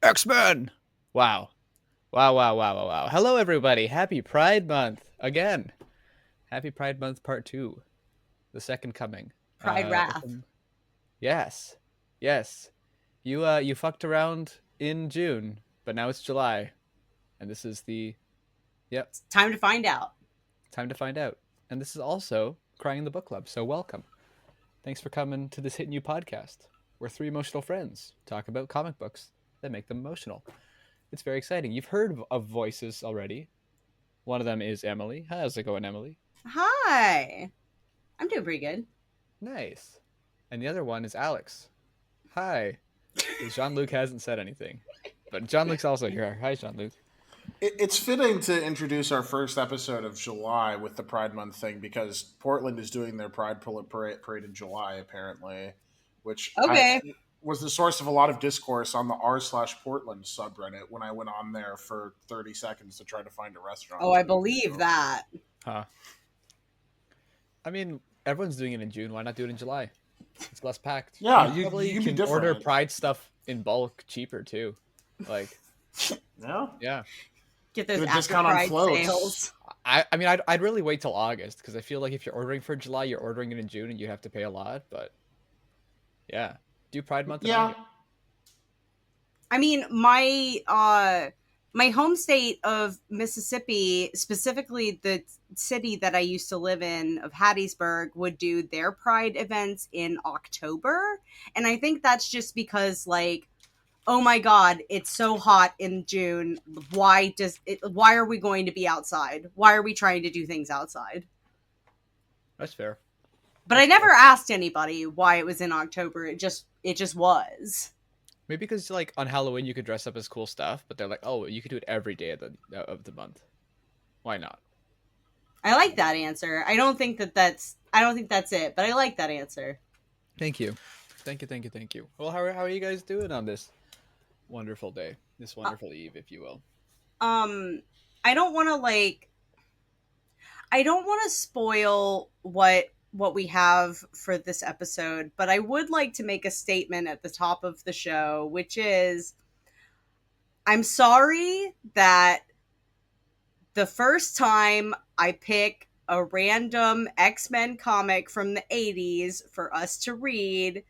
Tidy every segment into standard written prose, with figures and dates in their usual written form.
X-Men! Wow. Wow, wow, wow, wow, wow. Hello, everybody. Happy Pride Month again. Happy Pride Month Part 2, the second coming. Pride Wrath. Yes. Yes. You fucked around in June, but now it's July. And this is It's time to find out. time to find out. And this is also Crying in the Book Club, so welcome. Thanks for coming to this Hit New podcast, where three emotional friends talk about comic books that make them emotional. It's very exciting. You've heard of voices already. One of them is Emily. How's it going, Emily? Hi. I'm doing pretty good. Nice. And the other one is Alex. Hi. Jean-Luc hasn't said anything. But Jean-Luc's also here. Hi, Jean-Luc. It's fitting to introduce our first episode of July with the Pride Month thing because Portland is doing their Pride Parade in July, apparently, which was the source of a lot of discourse on the r/Portland subreddit when I went on there for 30 seconds to try to find a restaurant. Oh, I believe that. Huh. I mean, everyone's doing it in June. Why not do it in July? It's less packed. Yeah, you you can order Pride stuff in bulk cheaper, too. Like, yeah. Get those Good after discount on Pride floats. sales. I mean, I'd really wait till August, because I feel like if you're ordering for July, you're ordering it in June, and you have to pay a lot, but yeah. Do Pride Month in August. I mean, my home state of Mississippi, specifically the city that I used to live in of Hattiesburg, would do their Pride events in October. And I think that's just because, like, oh my God, it's so hot in June. Why are we going to be outside? Why are we trying to do things outside? That's fair. But I never asked anybody why it was in October. It just was. Maybe because, like, on Halloween you could dress up as cool stuff, but they're like, oh, you could do it every day of the month. Why not? I like that answer. I don't think that's it, but I like that answer. Thank you. Thank you. Well, how are you guys doing on this wonderful day? This wonderful eve, if you will. I don't want to spoil what we have for this episode, but I would like to make a statement at the top of the show, which is, I'm sorry that the first time I pick a random X-Men comic from the 80s for us to read,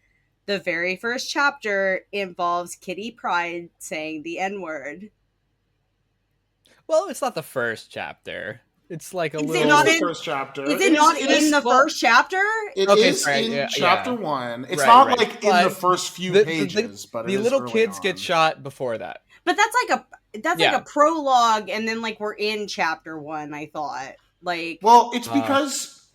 the very first chapter involves Kitty Pryde saying the N-word. Well, it's not the first chapter. It's like the first chapter. Is it not in the first chapter? It is in chapter 1. It's not like in the first few pages, but the little kids get shot before that. But that's like a prologue, and then like we're in chapter 1. I thought, like, well, it's because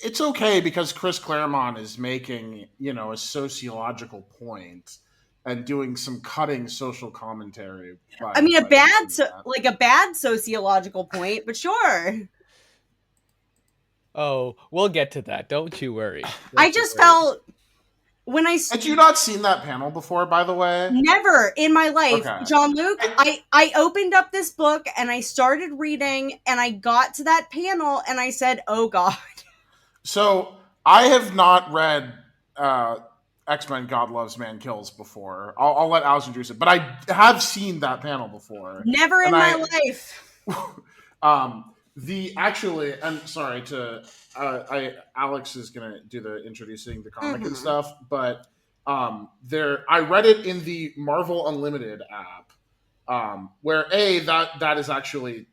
it's okay because Chris Claremont is making a sociological point and doing some cutting social commentary. I mean, a bad sociological point, but sure. Oh, we'll get to that. Don't you worry. I just felt when I... Had you not seen that panel before, by the way? Never in my life. Okay. Jean-Luc, I opened up this book and I started reading and I got to that panel and I said, oh God. So I have not read X-Men God Loves, Man Kills before. I'll let Alex introduce it. But I have seen that panel before. Never in my life. Alex is going to do the introducing the comic and stuff. But I read it in the Marvel Unlimited app, where A, that is actually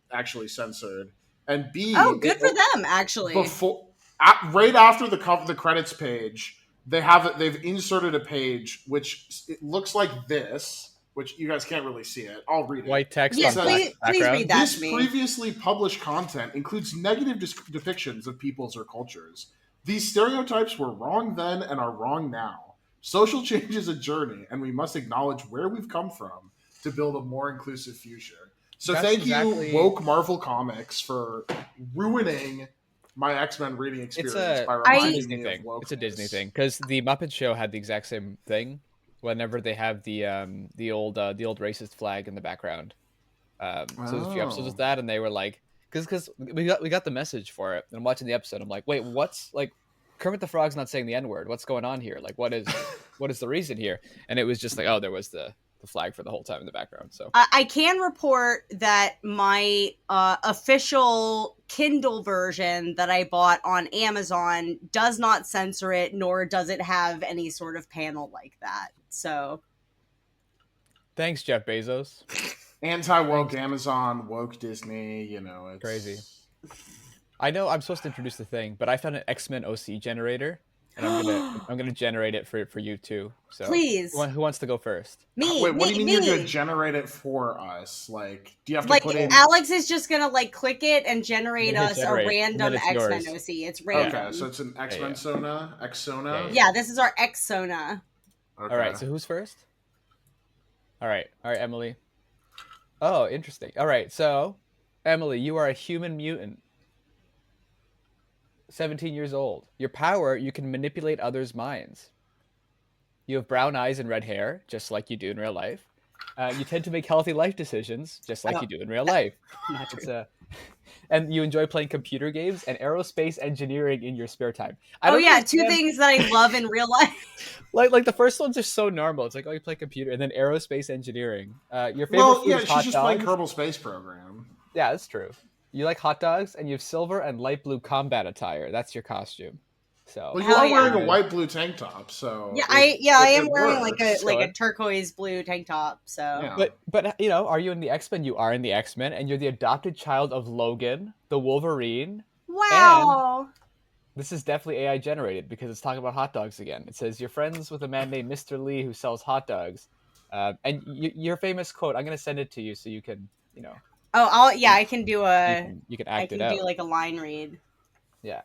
censored. And B... Oh, good for them, actually. Right after the credits page... They've inserted a page which it looks like this, which you guys can't really see it. I'll read it. White text on black background. Please read that this to me. Previously published content includes negative depictions of peoples or cultures. These stereotypes were wrong then and are wrong now. Social change is a journey, and we must acknowledge where we've come from to build a more inclusive future. So thank you, woke Marvel Comics, for ruining my X-Men reading experience by reminding me of wokeness. It's a Disney thing because the Muppet Show had the exact same thing. Whenever they have the old racist flag in the background, so there's a few episodes of that, and they were like, because we got the message for it. And I'm watching the episode, I'm like, wait, what's like Kermit the Frog's not saying the N-word? What's going on here? Like, what is the reason here? And it was just like, oh, there was the the flag for the whole time in the background. So I can report that my official Kindle version that I bought on Amazon does not censor it, nor does it have any sort of panel like that. So, thanks, Jeff Bezos. Anti-woke Amazon, woke Disney, you know, it's Crazy. I know I'm supposed to introduce the thing, but I found an X-Men OC generator, and I'm gonna generate it for you too. So please, who wants to go first? me. Wait, what do you mean me. you're gonna generate it for us? Like, do you have to Like put in? Alex is just gonna like click it and generate us generate, a random and then it's X-Men yours. OC. It's random. Okay, so it's an X-Men Yeah. Sona, X-Sona. Yeah, this is our X-Sona. Okay. All right, so who's first? All right, Emily. Oh, interesting. All right, so Emily, you are a human mutant. 17 years old. Your power, you can manipulate others' minds. You have brown eyes and red hair, just like you do in real life. You tend to make healthy life decisions, just like you do in real life. It's and you enjoy playing computer games and aerospace engineering in your spare time. Oh yeah, two things that I love in real life. Like the first one's just so normal. It's like, oh, you play computer, and then aerospace engineering. Your favorite Well, food yeah, is she's hot just dogs. playing Kerbal Space Program. Yeah, that's true. You like hot dogs, and you have silver and light blue combat attire. That's your costume. So Well, you Hell are yeah. wearing a white blue tank top, so Yeah, I am wearing works. like a turquoise blue tank top. So Yeah. But you know, are you in the X-Men? You are in the X-Men, and you're the adopted child of Logan, the Wolverine. wow. This is definitely AI generated because it's talking about hot dogs again. It says you're friends with a man named Mr. Lee who sells hot dogs, and your famous quote. I'm gonna send it to you so you can, you know. Oh, I can do You can I act can it out. do like a line read. Yeah.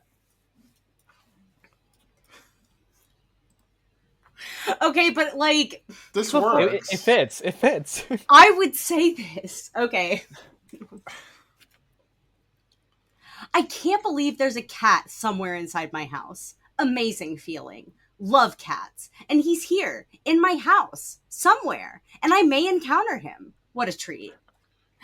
Okay, but like This Before- works. It fits. It fits. I would say this. Okay. I can't believe there's a cat somewhere inside my house. Amazing feeling. Love cats. And he's here in my house somewhere. And I may encounter him. What a treat.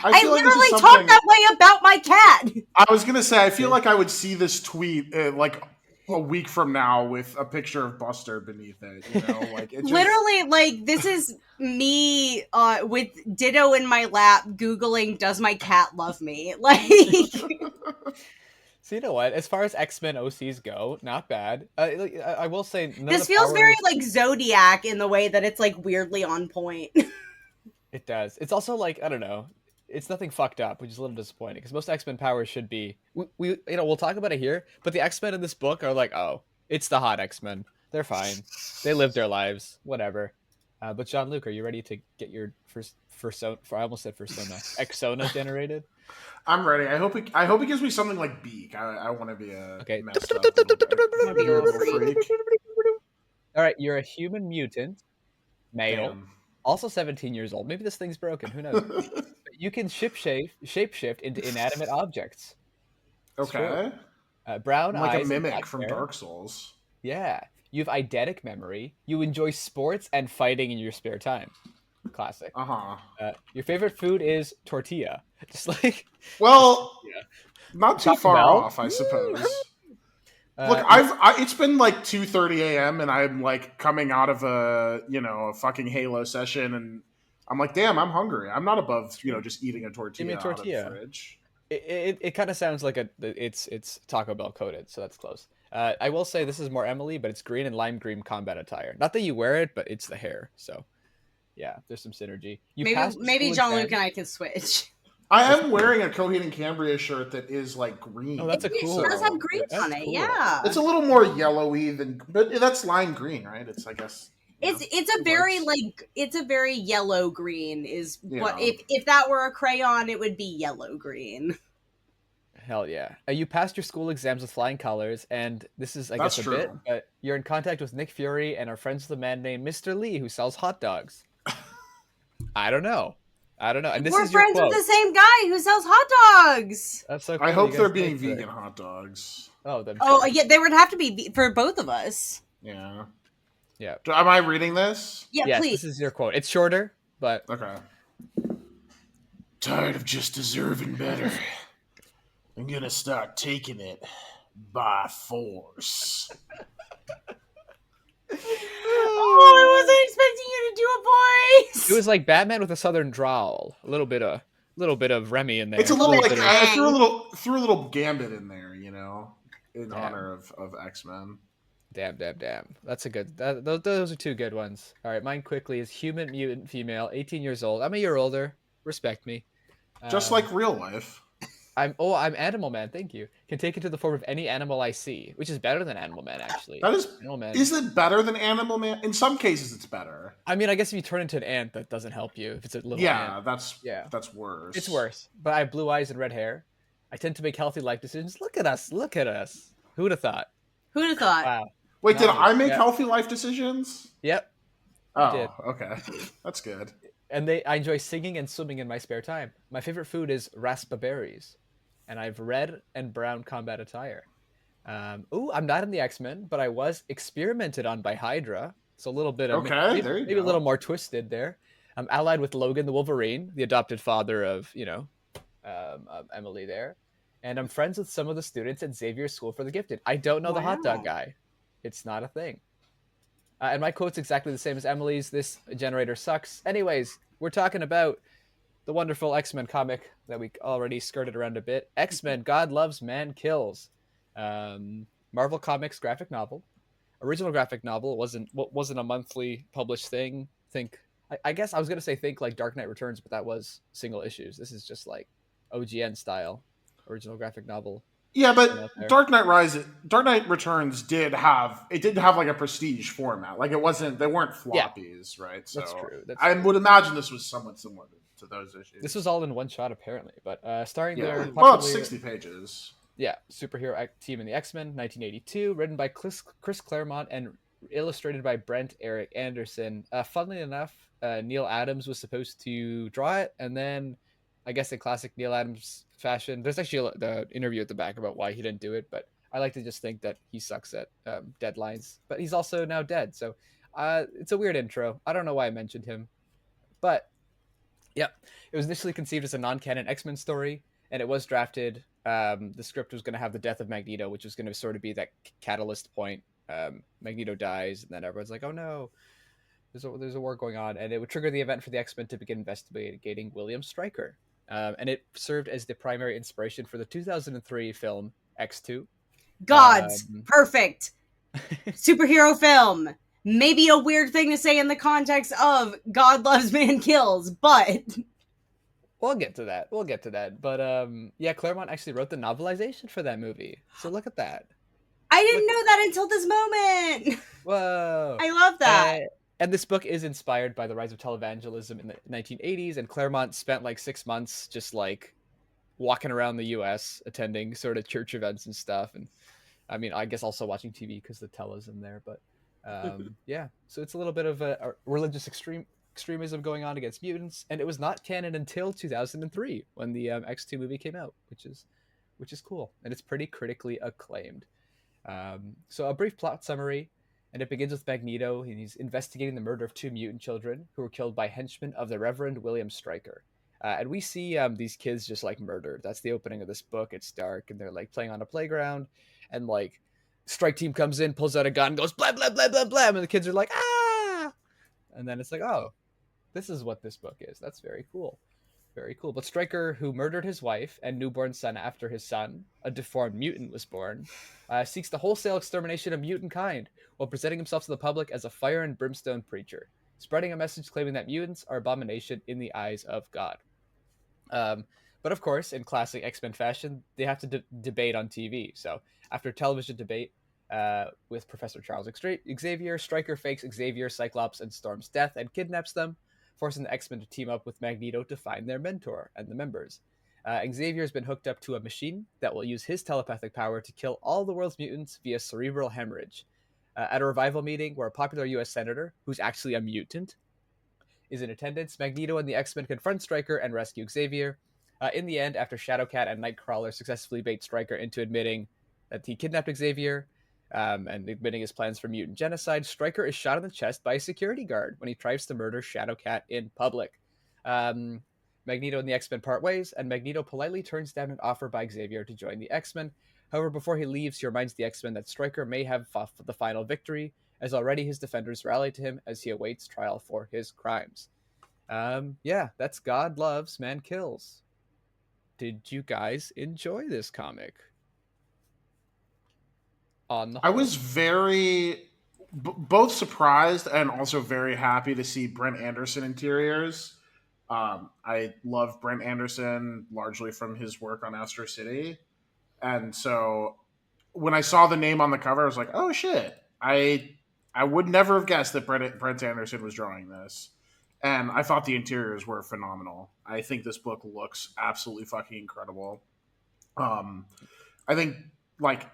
I feel like this is literally something- talk that way about my cat. I was gonna say, I feel like I would see this tweet like a week from now with a picture of Buster beneath it. You know, like it just, Literally, like, this is me with Ditto in my lap Googling, does my cat love me? Like, So you know what? As far as X-Men OCs go, not bad. I will say none this of the feels very powers- like Zodiac in the way that it's like weirdly on point. It does. It's also like, I don't know. It's nothing fucked up, which is a little disappointing because most X-Men powers should be. We you know we'll talk about it here, but the X-Men in this book are like, oh, it's the hot X-Men. They're fine. They live their lives, whatever. But Jean-Luc, are you ready to get your first I almost said Fursona X-Sona generated? I'm ready. I hope it gives me something like Beak. I want to be a Okay. messed up little freak. All right, you're a human mutant, male, Damn. also 17 years old. Maybe this thing's broken. Who knows? But you can shapeshift into inanimate objects. Okay. Brown I'm like eyes, a and mimic black from hair. Dark Souls. Yeah. You have eidetic memory. You enjoy sports and fighting in your spare time. Classic. Uh-huh. Your favorite food is tortilla. Just like Well, Yeah. not too Taco far Bell? off, I suppose. Look, uh, it's been like 2:30 a.m. and I'm like coming out of a fucking Halo session and I'm like, damn, I'm hungry. I'm not above just eating a tortilla, Give me a tortilla. out of the fridge. it kind of sounds like it's Taco Bell coded, so that's close. I will say this is more Emily, but it's green and lime green combat attire. Not that you wear it, but it's the hair. So yeah, there's some synergy. Maybe Jean-Luc and I can switch. I am wearing a Coheed and Cambria shirt that is like green. Oh, that's a It cool. does have green That's on it, cool. yeah. It's a little more yellowy but that's lime green, right? It's, I guess. It's a it very works. like it's a very yellow green is what Yeah. if that were a crayon it would be yellow green. Hell yeah. You passed your school exams with flying colors, and this is, I That's guess, a bit, true. but you're in contact with Nick Fury and are friends with a man named Mr. Lee who sells hot dogs. I don't know. And this We're is your friends quote. with the same guy who sells hot dogs. That's so cool. I hope you they're guys being both did. vegan hot dogs. Oh, then Oh sure. yeah, they would have to be for both of us. Yeah. Yeah. Am I reading this? Yeah, Yes, please. this is your quote. It's shorter, but Okay. Tired of just deserving better. I'm gonna start taking it by force. Oh, I wasn't expecting you to do a voice. It was like Batman with a southern drawl, a little bit of Remy in there. It's a little like bit of- I threw a little Gambit in there, in Damn. honor of X-Men. Damn. That's a good. Those are two good ones. All right, mine quickly is human mutant female, 18 years old. I'm a year older. Respect me. Just like real life. I'm Animal Man. Thank you. Can take it to the form of any animal I see, which is better than Animal Man actually. That is. Animal Man. Is it better than Animal Man? In some cases, it's better. I mean, I guess if you turn into an ant, that doesn't help you. If it's a little Yeah, ant. that's worse. It's worse. But I have blue eyes and red hair. I tend to make healthy life decisions. Look at us. Who would have thought? Who'd have thought? Wow. Wait, did Nice. I make Yeah. healthy life decisions? Yep. Oh, did. okay. That's good. And I enjoy singing and swimming in my spare time. My favorite food is raspberries, and I have red and brown combat attire. I'm not in the X-Men, but I was experimented on by Hydra, so a little bit of Okay, there you maybe go. a little more twisted there. I'm allied with Logan the Wolverine, the adopted father of Emily there, and I'm friends with some of the students at Xavier School for the Gifted. I don't know the hot Wow. dog guy; it's not a thing. And my quote's exactly the same as Emily's. This generator sucks. Anyways, we're talking about the wonderful X-Men comic that we already skirted around a bit. X-Men: God Loves, Man Kills. Marvel Comics graphic novel. Original graphic novel wasn't a monthly published thing. I guess I was gonna say think like Dark Knight Returns, but that was single issues. This is just like OGN style original graphic novel. Yeah, out there. but Dark Knight Returns did have like a prestige format. Like they weren't floppies, right? So That's true. I would imagine this was somewhat similar to those issues. This was all in one shot apparently, but starring their well, it's popular- 60 pages. Yeah, superhero team in the X-Men, 1982, written by Chris Claremont and illustrated by Brent Eric Anderson. Funnily enough, Neil Adams was supposed to draw it, and then I guess in classic Neil Adams fashion, there's actually the interview at the back about why he didn't do it, but I like to just think that he sucks at deadlines. But he's also now dead, so it's a weird intro. I don't know why I mentioned him, but yeah, it was initially conceived as a non-canon X-Men story, and it was drafted. The script was going to have the death of Magneto, which was going to sort of be that catalyst point. Magneto dies, and then everyone's like, "Oh no, there's a war going on," and it would trigger the event for the X-Men to begin investigating William Stryker. And it served as the primary inspiration for the 2003 film X2. Gods, perfect superhero film. Maybe a weird thing to say in the context of God Loves, Man Kills, but We'll get to that. But yeah, Claremont actually wrote the novelization for that movie. So look at that. I didn't know that until this moment. Whoa. I love that. And this book is inspired by the rise of televangelism in the 1980s, and Claremont spent like 6 months just like walking around the U.S. attending sort of church events and stuff. And I mean, I guess also watching TV because the television there. But yeah, so it's a little bit of a religious extremism going on against mutants, and it was not canon until 2003 when the X2 movie came out, which is cool, and it's pretty critically acclaimed. So a brief plot summary. And it begins with Magneto, and he's investigating the murder of 2 mutant children who were killed by henchmen of the Reverend William Stryker. And we see these kids just like murdered. That's the opening of this book. It's dark, and they're like playing on a playground, and like strike team comes in, pulls out a gun, goes blah blah blah blah blah, and the kids are like ah, and then it's like, oh, this is what this book is. That's very cool. Very cool. But Stryker, who murdered his wife and newborn son after his son, a deformed mutant, was born, seeks the wholesale extermination of mutant kind while presenting himself to the public as a fire and brimstone preacher, spreading a message claiming that mutants are abomination in the eyes of God. But of course, in classic X-Men fashion, they have to debate on TV. So after a television debate with Professor Charles Xavier, Stryker fakes Xavier, Cyclops, and Storm's death and kidnaps them, forcing the X-Men to team up with Magneto to find their mentor and the members. Xavier has been hooked up to a machine that will use his telepathic power to kill all the world's mutants via cerebral hemorrhage. At a revival meeting where a popular U.S. senator, who's actually a mutant, is in attendance, Magneto and the X-Men confront Stryker and rescue Xavier. In the end, after Shadowcat and Nightcrawler successfully bait Stryker into admitting that he kidnapped Xavier, and admitting his plans for mutant genocide, Stryker is shot in the chest by a security guard when he tries to murder Shadowcat in public. Magneto and the X-Men part ways, and Magneto politely turns down an offer by Xavier to join the X-Men. However, before he leaves, he reminds the X-Men that Stryker may have fought for the final victory, as already his defenders rally to him as he awaits trial for his crimes. Yeah, that's God Loves, Man Kills. Did you guys enjoy this comic? On the I whole. was very both surprised and also very happy to see Brent Anderson interiors. I love Brent Anderson largely from his work on Astro City, and so when I saw the name on the cover, I was like, "Oh shit!" I would never have guessed that Brent Anderson was drawing this, and I thought the interiors were phenomenal. I think this book looks absolutely fucking incredible. Um, I think like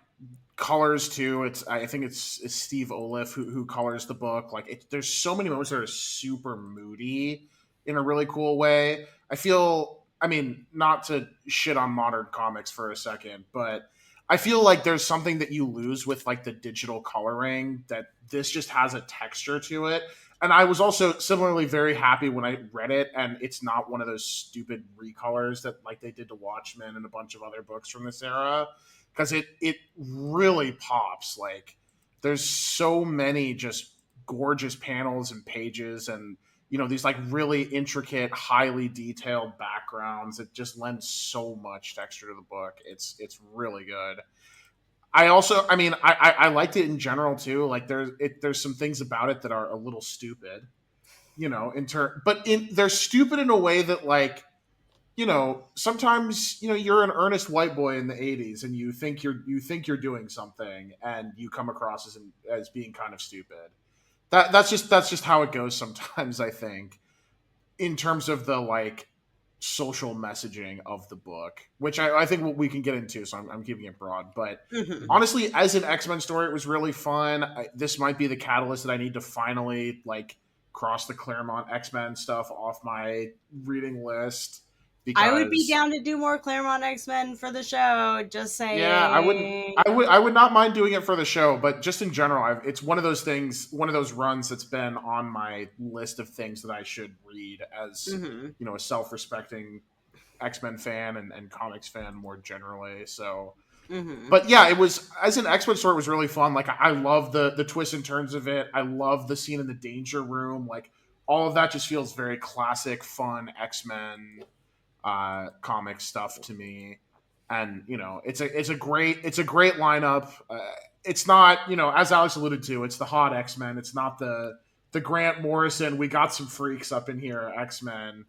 colors too. I think it's Steve Oliff who colors the book. Like there's so many moments that are super moody in a really cool way. I feel, I mean, not to shit on modern comics for a second, but I feel like there's something that you lose with like the digital coloring that this just has a texture to it. And I was also similarly very happy when I read it, and it's not one of those stupid recolors that like they did to Watchmen and a bunch of other books from this era, because it really pops. Like there's so many just gorgeous panels and pages, and these like really intricate, highly detailed backgrounds. It just lends so much texture to the book. It's really good. I also, I mean, I liked it in general too. Like there's some things about it that are a little stupid, they're stupid in a way that like, sometimes you're an earnest white boy in the 80s and you think you're doing something and you come across as being kind of stupid. That's just how it goes sometimes, I think, in terms of the like social messaging of the book, which I think we can get into, so I'm keeping it broad. But honestly, as an X-Men story, it was really fun. This might be the catalyst that I need to finally like cross the Claremont X-Men stuff off my reading list. Because, I would be down to do more Claremont X-Men for the show. Just saying. Yeah, I would not mind doing it for the show, but just in general, it's one of those things, one of those runs that's been on my list of things that I should read as a self-respecting X-Men fan and comics fan more generally. So, but yeah, it was, as an X-Men story, it was really fun. Like I love the twists and turns of it. I love the scene in the Danger Room. Like all of that just feels very classic, fun X-Men comic stuff to me. And it's a great lineup. It's not, as Alex alluded to, it's the hot X-Men. It's not the Grant Morrison, we got some freaks up in here X-Men,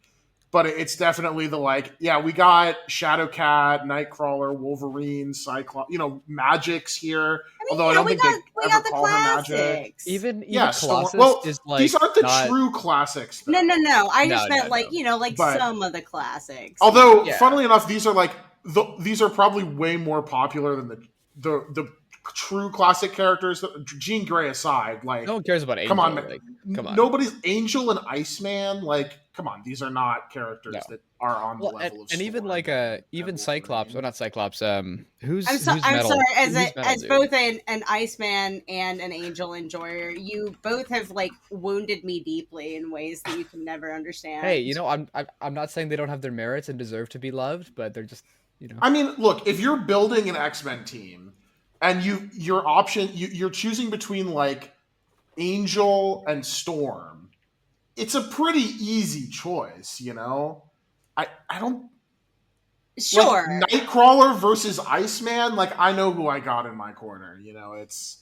but it's definitely the like, yeah, we got Shadowcat, Nightcrawler, Wolverine, Cyclops, Magic's here. I mean, although I don't think we got the call her Magic. classics. Even Colossus is like, these aren't the true classics, though. No. I just meant But, some of the classics. Although, funnily enough, these are like these are probably way more popular than the true classic characters. Jean Grey aside, like no one cares about Angel. Come on, like, come on. Nobody's Angel and Iceman. Like, come on, these are not characters that are on the level of. And even like even Cyclops, or not Cyclops. Who's I'm sorry. As dude? both an Iceman and an Angel enjoyer, you both have like wounded me deeply in ways that you can never understand. Hey, I'm not saying they don't have their merits and deserve to be loved, but they're just I mean, look, if you're building an X-Men team and you're choosing between like Angel and Storm, it's a pretty easy choice, I don't. Sure. Like, Nightcrawler versus Iceman, like I know who I got in my corner. It's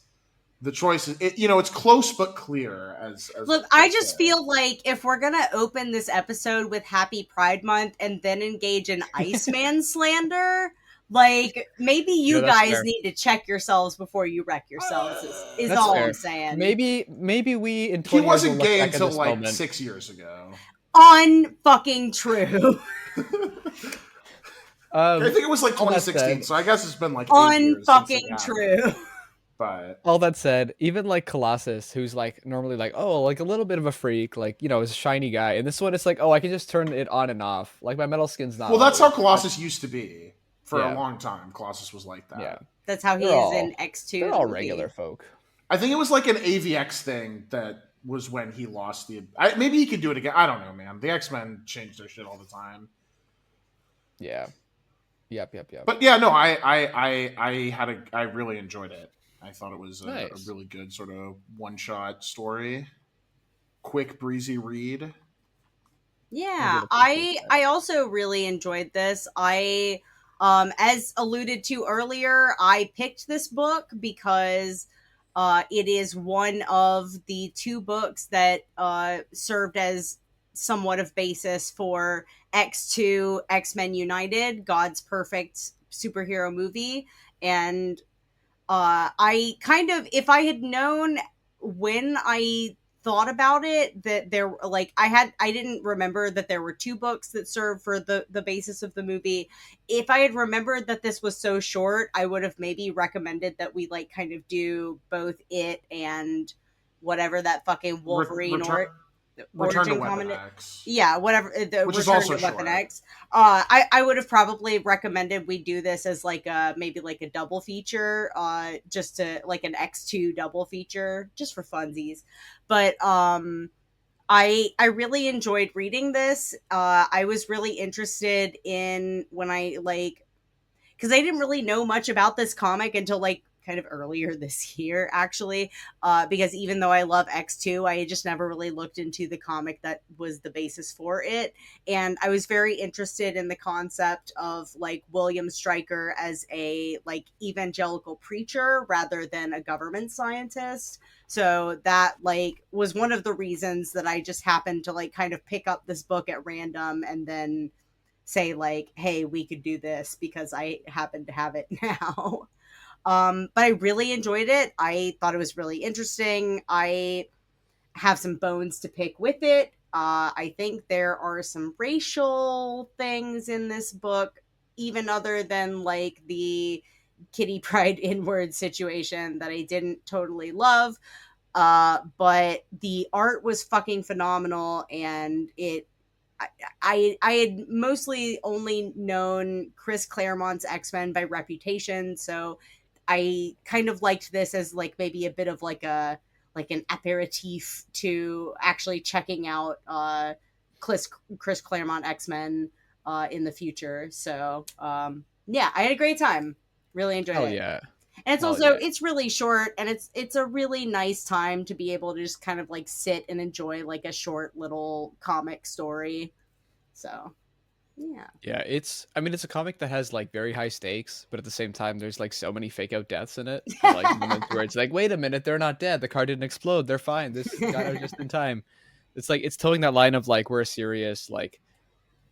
the choice is it's close but clear. As look, I just feel like if we're gonna open this episode with Happy Pride Month and then engage in Iceman slander, like maybe you guys fair. need to check yourselves before you wreck yourselves. Is That's all fair. I'm saying. Maybe we in 20 he years wasn't will look gay back at until this like moment. 6 years ago. Unfucking true. I think it was like 2016, so I guess it's been like 8 years unfucking true. But all that said, even like Colossus, who's like normally like, oh, like a little bit of a freak, like is a shiny guy, and this one it's like, oh, I can just turn it on and off. Like my metal skin's not. Well, that's how Colossus used to be for Yeah. a long time. Colossus was like that. Yeah, That's how he They're is all- in X2. they're all regular folk. I think it was like an AVX thing that was when he lost the. Maybe he could do it again. I don't know, man. The X-Men change their shit all the time. Yeah. Yep. But yeah, no, I really enjoyed it. I thought it was a Nice. really good sort of one shot story, quick, breezy read. I did Yeah, appreciate that. I also really enjoyed this. I as alluded to earlier, I picked this book because it is one of the two books that served as somewhat of basis for X2 X-Men United, God's perfect superhero movie. And I kind of, if I had known when I thought about it that there, like, I didn't remember that there were two books that served for the basis of the movie. If I had remembered that this was so short, I would have maybe recommended that we like kind of do both it and whatever that fucking Wolverine Return or Return to origin Weapon comment. X, Yeah, whatever, the which is Return also to Weapon short. X. I would have probably recommended we do this as like a maybe like a double feature, just to like an X2 double feature, just for funsies. But I really enjoyed reading this. I was really interested in when I like, because I didn't really know much about this comic until like kind of earlier this year, actually. Because even though I love X2, I just never really looked into the comic that was the basis for it. And I was very interested in the concept of like William Stryker as a like evangelical preacher rather than a government scientist. So that like was one of the reasons that I just happened to like kind of pick up this book at random and then say like, hey, we could do this because I happen to have it now. But I really enjoyed it. I thought it was really interesting. I have some bones to pick with it. I think there are some racial things in this book, even other than like the Kitty Pride inward situation that I didn't totally love. But the art was fucking phenomenal, and I had mostly only known Chris Claremont's X-Men by reputation, so I kind of liked this as like maybe a bit of like an aperitif to actually checking out Chris Claremont X-Men in the future. So yeah, I had a great time. Really enjoyed Hell it. yeah. And it's Hell also yeah. it's really short, and it's a really nice time to be able to just kind of like sit and enjoy like a short little comic story. So yeah. Yeah, I mean it's a comic that has like very high stakes, but at the same time there's like so many fake out deaths in it and like moments where it's like, wait a minute, they're not dead. The car didn't explode. They're fine. This got out just in time. It's like it's towing that line of like we're a serious like,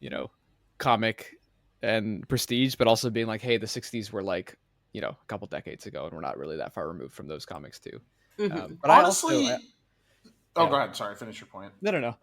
you know, comic and prestige, but also being like, hey, the 60s were like, you know, a couple decades ago and we're not really that far removed from those comics too. Hmm. But Honestly, oh, yeah. go ahead. Sorry, finish your point. No.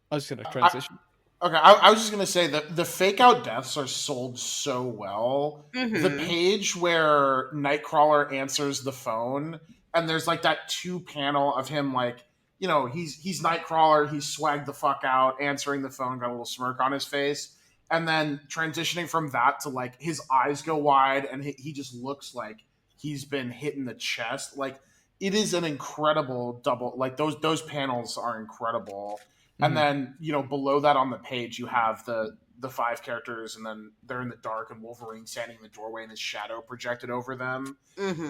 I was just gonna I, transition. okay, I was just gonna say that the fake out deaths are sold so well. The Hmm. page where Nightcrawler answers the phone, and there's like that two panel of him, like, you know, he's Nightcrawler, he's swagged the fuck out, answering the phone, got a little smirk on his face, and then transitioning from that to like his eyes go wide and he just looks like he's been hit in the chest. Like, it is an incredible double. Like, those panels are incredible. And Mhm. then, you know, below that on the page you have the five characters, and then they're in the dark and Wolverine standing in the doorway and his shadow projected over them.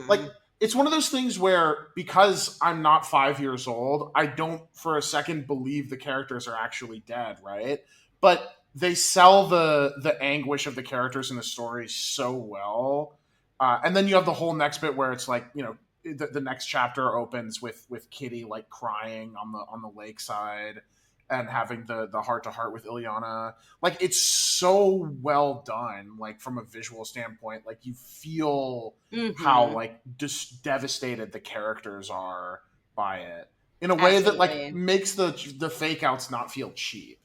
Like, Hmm. it's one of those things where, because I'm not 5 years old, I don't for a second believe the characters are actually dead, right? But they sell the anguish of the characters in the story so well. And then you have the whole next bit where it's like, you know, the next chapter opens with Kitty like crying on the lakeside and having the heart to heart with Ilyana. Like, it's so well done, like from a visual standpoint. Like, you feel how Hmm. like just devastated the characters are by it in a way that like Absolutely. makes the fake outs not feel cheap.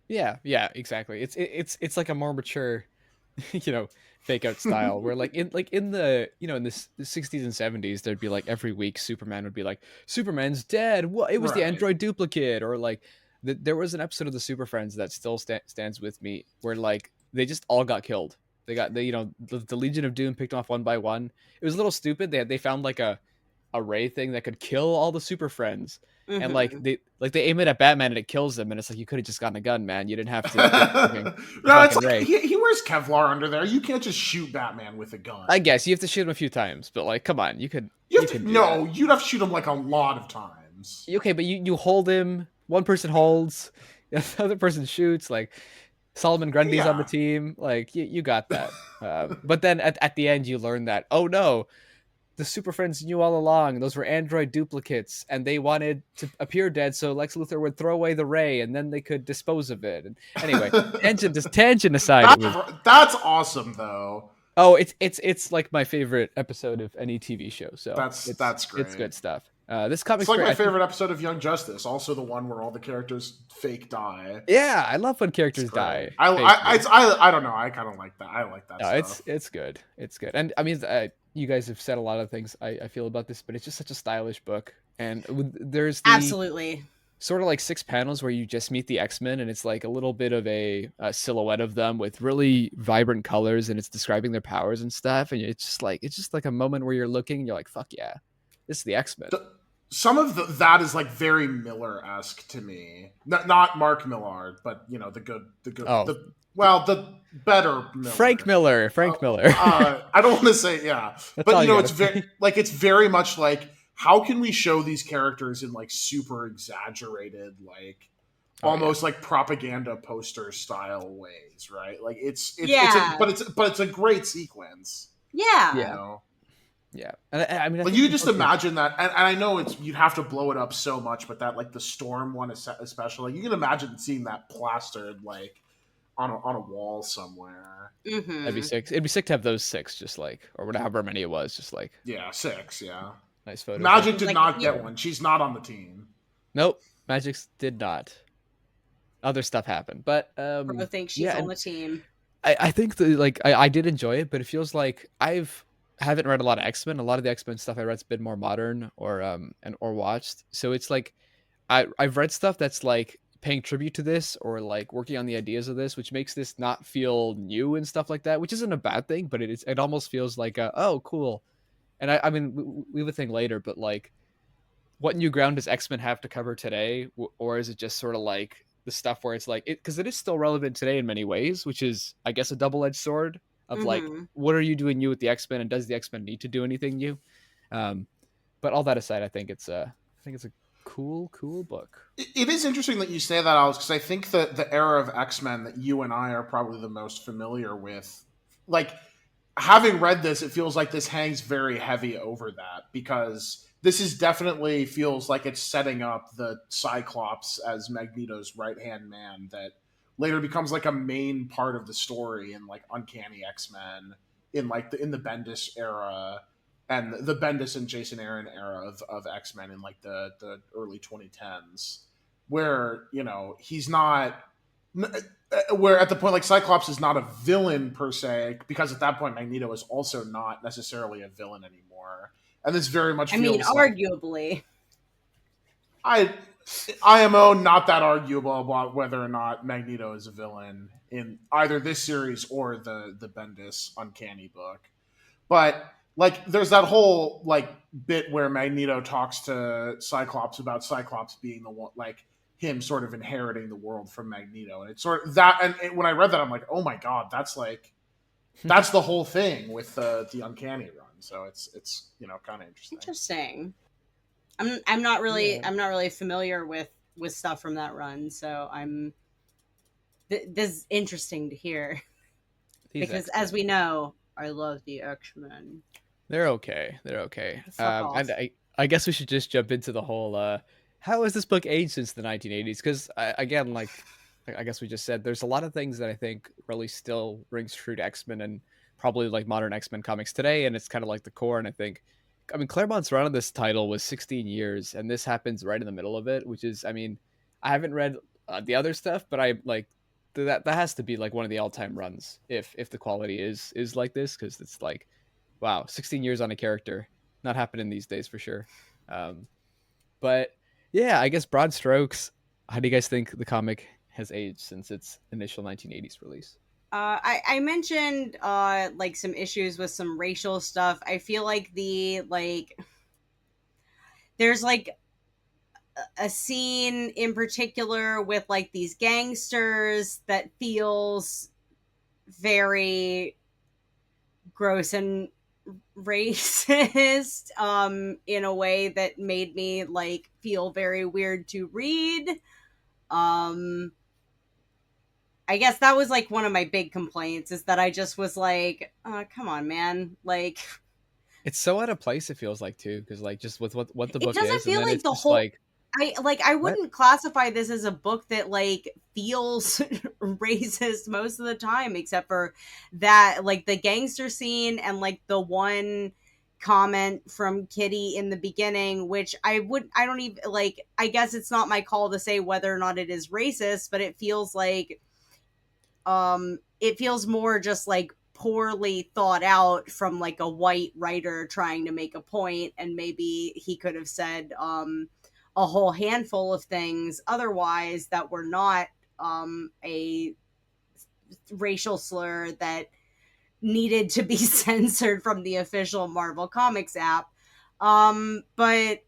Yeah, exactly. It's like a more mature, you know, fake out style where like in the you know in the 60s and 70s there'd be like every week Superman would be like Superman's dead. What? It was the Right. android duplicate or like there was an episode of the Super Friends that still stands with me where like they just all got killed. They got the you know the Legion of Doom picked off one by one. It was a little stupid. They found like a ray thing that could kill all the Super Friends. And like Mhm. they aim it at Batman and it kills them, and it's like you could have just gotten a gun, man. You didn't have to get the No, it's fucking like ray. he wears Kevlar under there. You can't just shoot Batman with a gun. I guess you have to shoot him a few times, but like, come on, you could. You have to, could do no, that. you'd have to shoot him like a lot of times. Okay, but you hold him. One person holds, the other person shoots. Like Solomon Grundy's on the Yeah. team. Like you got that. But then at the end, you learn that oh no, the Super Friends knew all along. Those were android duplicates, and they wanted to appear dead, so Lex Luthor would throw away the ray, and then they could dispose of it. And anyway, tangent aside, That's awesome though. oh, it's like my favorite episode of any TV show. So That's great. It's good stuff. This comic's It's like great. my favorite episode of Young Justice, also the one where all the characters fake die. Yeah, I love when It's characters great. die. I don't know. I kind of like that. I like that No, stuff. it's good. It's good. And I mean, you guys have said a lot of things I feel about this, but it's just such a stylish book. And there's the Absolutely. sort of like 6 panels where you just meet the X-Men, and it's like a little bit of a silhouette of them with really vibrant colors, and it's describing their powers and stuff. And it's just like a moment where you're looking, and you're like, fuck yeah, this is the X-Men. Some of that is like very Miller-esque to me. Not Mark Millard, but you know the good, Oh. the better Miller. Frank Miller. I don't want to say yeah, That's but all you know you it's gotta very it's very much like how can we show these characters in like super exaggerated like Oh, yeah. almost like propaganda poster style ways, right? Like it's Yeah. but it's a great sequence. Yeah. You Yeah. know? Yeah, and I mean, I Like think you the just book is- imagine that, and I know you'd have to blow it up so much, but that like the Storm one especially, you can imagine seeing that plastered like on a wall somewhere. Mhm. That'd be sick. It'd be sick to have those 6, just like, or whatever many it was, just like Yeah, 6. Yeah, nice photos. Magic did Like, not yeah. get one. She's not on the team. Nope, Magic's did not. Other stuff happened, but Bro thinks she's yeah, on and the team. I think that like I did enjoy it, but it feels like haven't read a lot of X-Men. A lot of the X-Men stuff I read's been more modern or or watched. So it's like I've read stuff that's like paying tribute to this or like working on the ideas of this, which makes this not feel new and stuff like that, which isn't a bad thing, but it almost feels like oh cool. And I mean we have a thing later, but like what new ground does X-Men have to cover today, or is it just sort of like the stuff where it's like it because it is still relevant today in many ways, which is I guess a double-edged sword of like Mhm. what are you doing new with the X-Men, and does the X-Men need to do anything new? But all that aside, I think it's a cool book. It is interesting that you say that, Alex, because I think that the era of X-Men that you and I are probably the most familiar with, like having read this, it feels like this hangs very heavy over that because this is definitely feels like it's setting up the Cyclops as Magneto's right-hand man that later becomes like a main part of the story in like Uncanny X-Men in like in the Bendis era and the Bendis and Jason Aaron era of X-Men in like the early 2010s where, you know, he's not where at the point like Cyclops is not a villain per se because at that point Magneto is also not necessarily a villain anymore. And this very much I feels mean, like arguably. IMO not that arguable about whether or not Magneto is a villain in either this series or the Bendis Uncanny book. But like there's that whole like bit where Magneto talks to Cyclops about Cyclops being the one like him sort of inheriting the world from Magneto. And it's sort of that and when I read that I'm like, "Oh my god, that's the whole thing with the Uncanny run." So it's you know kind of interesting. Interesting. I'm not really familiar with stuff from that run, so this is interesting to hear These because X-Men. as we know, I love the X-Men. They're okay. Fuck off. And I guess we should just jump into the whole how has this book aged since the 1980s? Because again, like I guess we just said, there's a lot of things that I think really still rings true to X-Men and probably like modern X-Men comics today, and it's kind of like the core. And I mean, Claremont's run on this title was 16 years, and this happens right in the middle of it, which is, I mean, I haven't read the other stuff, but I like that has to be like one of the all-time runs if the quality is like this, because it's like, wow, 16 years on a character, not happening these days for sure. But yeah, I guess broad strokes, how do you guys think the comic has aged since its initial 1980s release? I mentioned like some issues with some racial stuff. I feel like there's like a scene in particular with like these gangsters that feels very gross and racist in a way that made me like feel very weird to read. I guess that was like one of my big complaints, is that I just was like, come on, man. Like, It's so out of place, it feels like, too, because like just with what the it book doesn't is, and feel then like it's the just whole like, I what? wouldn't classify this as a book that like feels racist most of the time, except for that like the gangster scene and like the one comment from Kitty in the beginning, which I don't even like, I guess it's not my call to say whether or not it is racist, but it feels like it feels more just like poorly thought out from like a white writer trying to make a point, and maybe he could have said a whole handful of things otherwise that were not a racial slur that needed to be censored from the official Marvel Comics app. But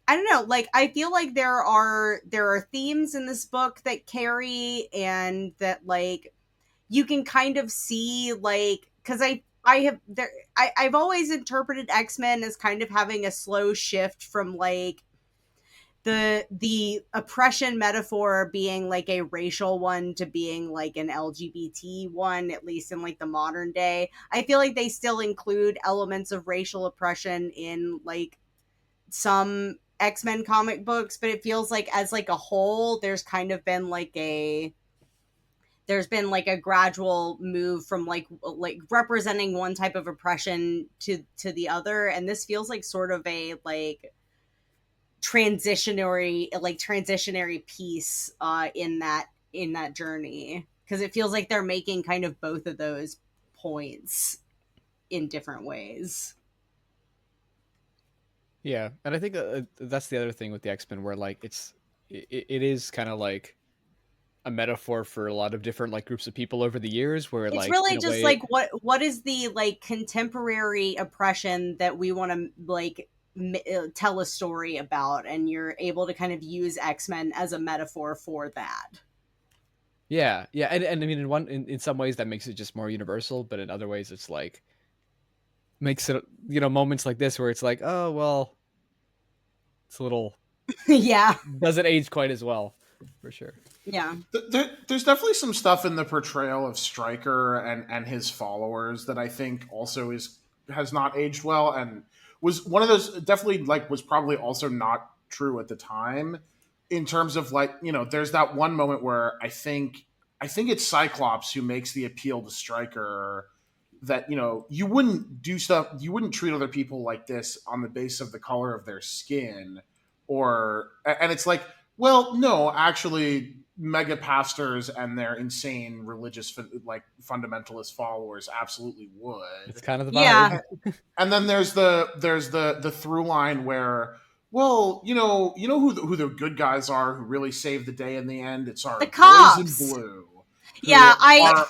I don't know, like I feel like there are themes in this book that carry, and that like you can kind of see, like, because I've always interpreted X-Men as kind of having a slow shift from like the oppression metaphor being like a racial one to being like an LGBT one, at least in like the modern day. I feel like they still include elements of racial oppression in like some X-Men comic books, but it feels like as like a whole there's kind of been like a gradual move from like representing one type of oppression to the other, and this feels like sort of a like transitionary piece in that journey, because it feels like they're making kind of both of those points in different ways. Yeah, and I think that's the other thing with the X-Men, where like it is kind of like a metaphor for a lot of different like groups of people over the years, where It's like really in a just way, like what is the like contemporary oppression that we want to like tell a story about, and you're able to kind of use X-Men as a metaphor for that. yeah, yeah, and I mean in some ways that makes it just more universal, but in other ways it's like makes it, moments like this where it's like, oh well, it's a little, Yeah. doesn't age quite as well, for sure. Yeah. There's definitely some stuff in the portrayal of Stryker and his followers that I think also has not aged well, and was one of those, definitely like was probably also not true at the time, in terms of like, there's that one moment where I think it's Cyclops who makes the appeal to Stryker that you wouldn't treat other people like this on the basis of the color of their skin, and it's like, well, no, actually, mega pastors and their insane religious fundamentalist followers absolutely would. It's kind of the Yeah. vibe. And then there's the through line where, well, who the good guys are who really save the day in the end. It's our The boys cops. in blue. Yeah,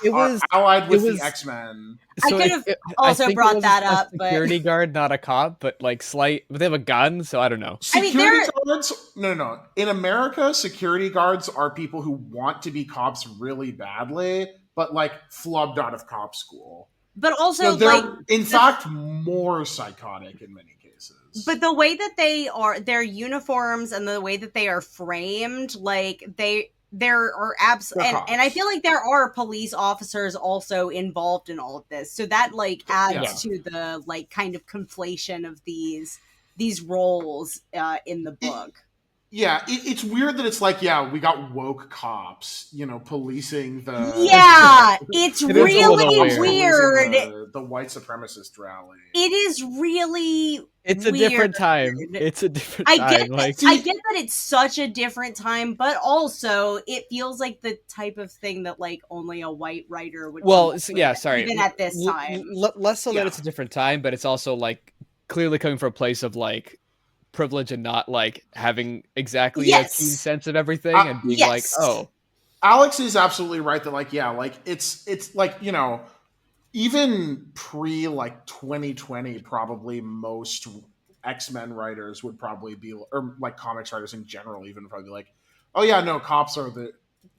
It are was allied with was the X-Men. I so could have I also think it brought was that a up, but security guard, not a cop, but like but they have a gun, so I don't know. I mean, Security guards? No. In America, security guards are people who want to be cops really badly, but like flubbed out of cop school. but also So they're, like in fact, more psychotic in many cases. but the way that their uniforms and the way that they are framed, like there are and I feel like there are police officers also involved in all of this, so that like adds to the like kind of conflation of these roles in the book. It's weird that it's like, we got woke cops, policing the. Yeah, it's It is a really little weird. The white supremacist rally. It is really. It's a weird. different time. It's a different time. I get that it's such a different time, but also it feels like the type of thing that like only a white writer would. Well, sorry. Even at this time, less so that it's a different time, but it's also like clearly coming from a place of like privilege and not like having exactly a keen sense of everything and being like, oh. Alex is absolutely right that like, it's like, even pre like 2020, probably most X-Men writers would probably be, or like comics writers in general, even probably be like, oh yeah, no, cops are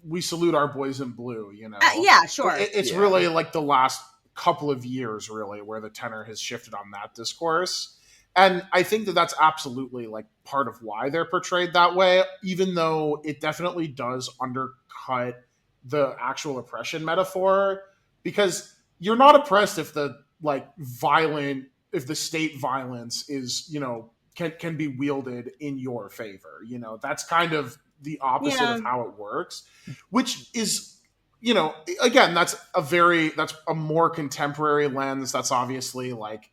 we salute our boys in blue, you know. Yeah, sure. It's really like the last couple of years, really, where the tenor has shifted on that discourse. And I think that that's absolutely like part of why they're portrayed that way, even though it definitely does undercut the actual oppression metaphor, because you're not oppressed if the like violent, if the state violence is, you know, can be wielded in your favor. You know, that's kind of the opposite of how it works, which is, you know, again, that's a more contemporary lens. That's obviously like,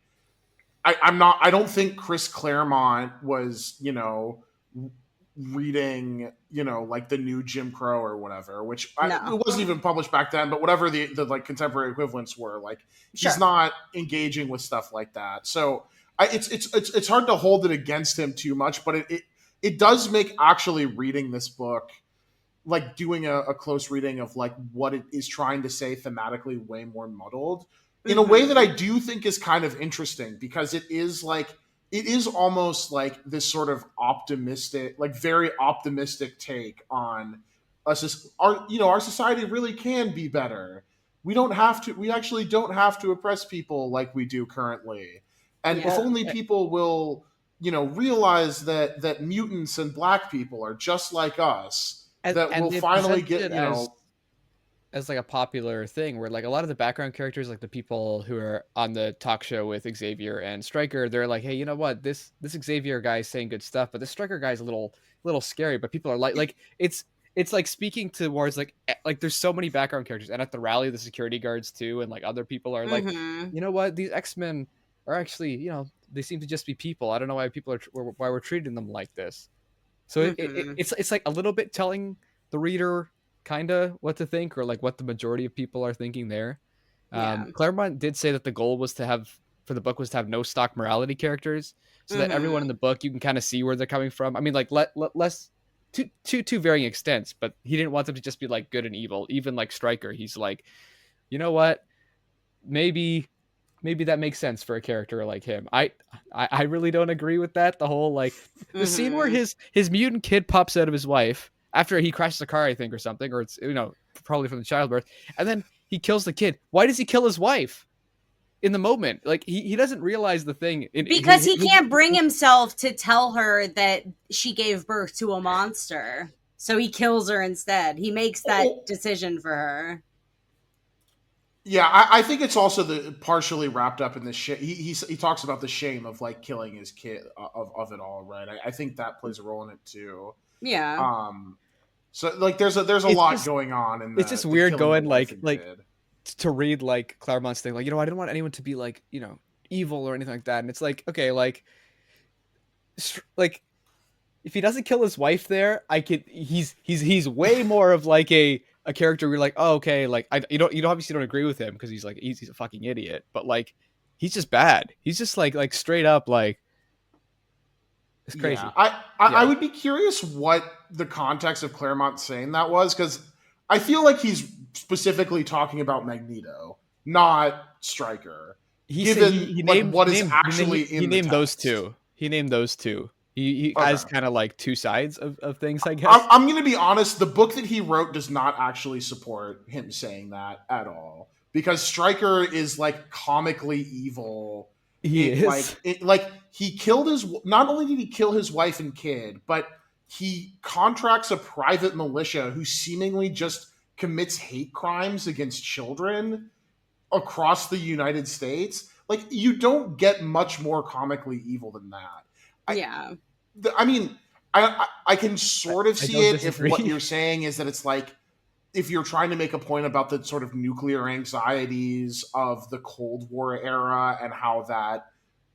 I don't think Chris Claremont was, you know, reading, you know, like the new Jim Crow or whatever, which it wasn't even published back then, but whatever the like contemporary equivalents were, like he's not engaging with stuff like that. So it's hard to hold it against him too much, but it does make actually reading this book, like doing a close reading of like what it is trying to say thematically, way more muddled in a way that I do think is kind of interesting, because it is almost like this sort of optimistic, like very optimistic take on us. Our society really can be better. We actually don't have to oppress people like we do currently. And if only people will, you know, realize that mutants and black people are just like us, that will finally get, you know, as like a popular thing where like a lot of the background characters, like the people who are on the talk show with Xavier and Stryker, they're like, hey, you know what, this Xavier guy is saying good stuff, but this Stryker guy is a little scary, but people are like it's like speaking towards like there's so many background characters, and at the rally the security guards too, and like other people are like, you know what, these X-Men are actually, you know, they seem to just be people. I don't know why why we're treating them like this. So it's like a little bit telling the reader kind of what to think, or like what the majority of people are thinking there. Claremont did say that the goal was to have no stock morality characters, so that everyone in the book, you can kind of see where they're coming from. I mean, like less to varying extents, but he didn't want them to just be like good and evil. Even like Stryker, he's like, you know what, maybe that makes sense for a character like him. I really don't agree with that. The whole like the scene where his mutant kid pops out of his wife after he crashes a car, I think, or something, or it's, you know, probably from the childbirth, and then he kills the kid. Why does he kill his wife in the moment? Like he doesn't realize the thing because he can't bring himself to tell her that she gave birth to a monster, so he kills her instead. He makes that decision for her. Yeah, I think it's also partially wrapped up in this shit. He talks about the shame of like killing his kid of it all, right? I think that plays a role in it too. Yeah. So like there's a lot going on, and it's just weird going like to read like Claremont's thing, like, you know, I didn't want anyone to be like, you know, evil or anything like that, and it's like, okay, like if he doesn't kill his wife there, he's way more of like a character where you're like, oh, okay, like you obviously don't agree with him because he's a fucking idiot, but like he's just bad. He's just like straight up like, it's crazy. Yeah. I would be curious what the context of Claremont saying that was, because I feel like he's specifically talking about Magneto, not Stryker. He named those two. He named those two. He has kind of like two sides of things, I guess. I'm going to be honest. The book that he wrote does not actually support him saying that at all, because Stryker is like comically evil. He is. Like he killed not only did he kill his wife and kid, but he contracts a private militia who seemingly just commits hate crimes against children across the United States. Like, you don't get much more comically evil than that. I mean, I can sort of see it if what you're saying is that it's like, if you're trying to make a point about the sort of nuclear anxieties of the Cold War era and how that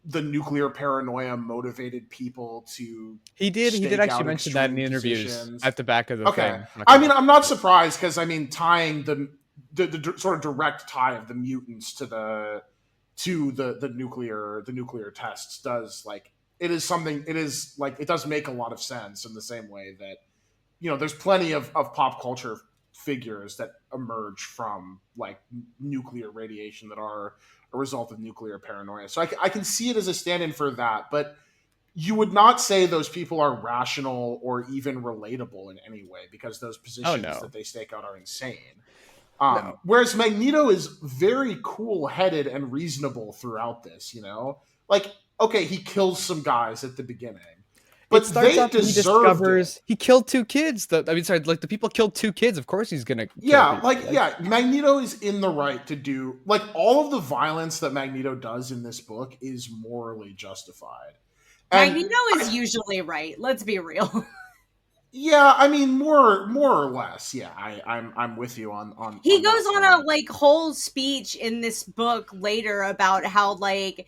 the nuclear paranoia motivated people to. He did actually mention that in the interviews at the back of the thing. I mean, I'm not surprised, because I mean, tying the sort of direct tie of the mutants to the nuclear tests does, like, it does make a lot of sense, in the same way that, you know, there's plenty of pop culture figures that emerge from like nuclear radiation that are a result of nuclear paranoia. So I can see it as a stand-in for that. But you would not say those people are rational or even relatable in any way, because those positions no. that they stake out are insane. No. Whereas Magneto is very cool-headed and reasonable throughout this, you know? Like, okay, he kills some guys at the beginning, but It starts they off and he deserved discovers it. he killed 2 kids. The people killed 2 kids. Of course he's gonna kill Yeah, people. Magneto is in the right to do, like, all of the violence that Magneto does in this book is morally justified. And Magneto is usually right. Let's be real. yeah, I mean, more or less. Yeah, I'm with you on. He on goes that on a point. like whole speech in this book later about how like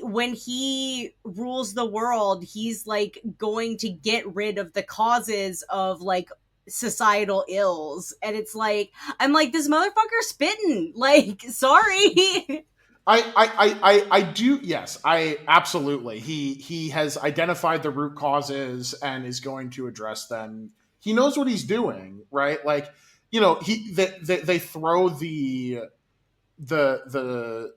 when he rules the world, he's like going to get rid of the causes of like societal ills, and it's like I'm like, this motherfucker spitting, like, sorry. I do. Yes, I absolutely. He has identified the root causes and is going to address them. He knows what he's doing, right? Like, you know, they throw the the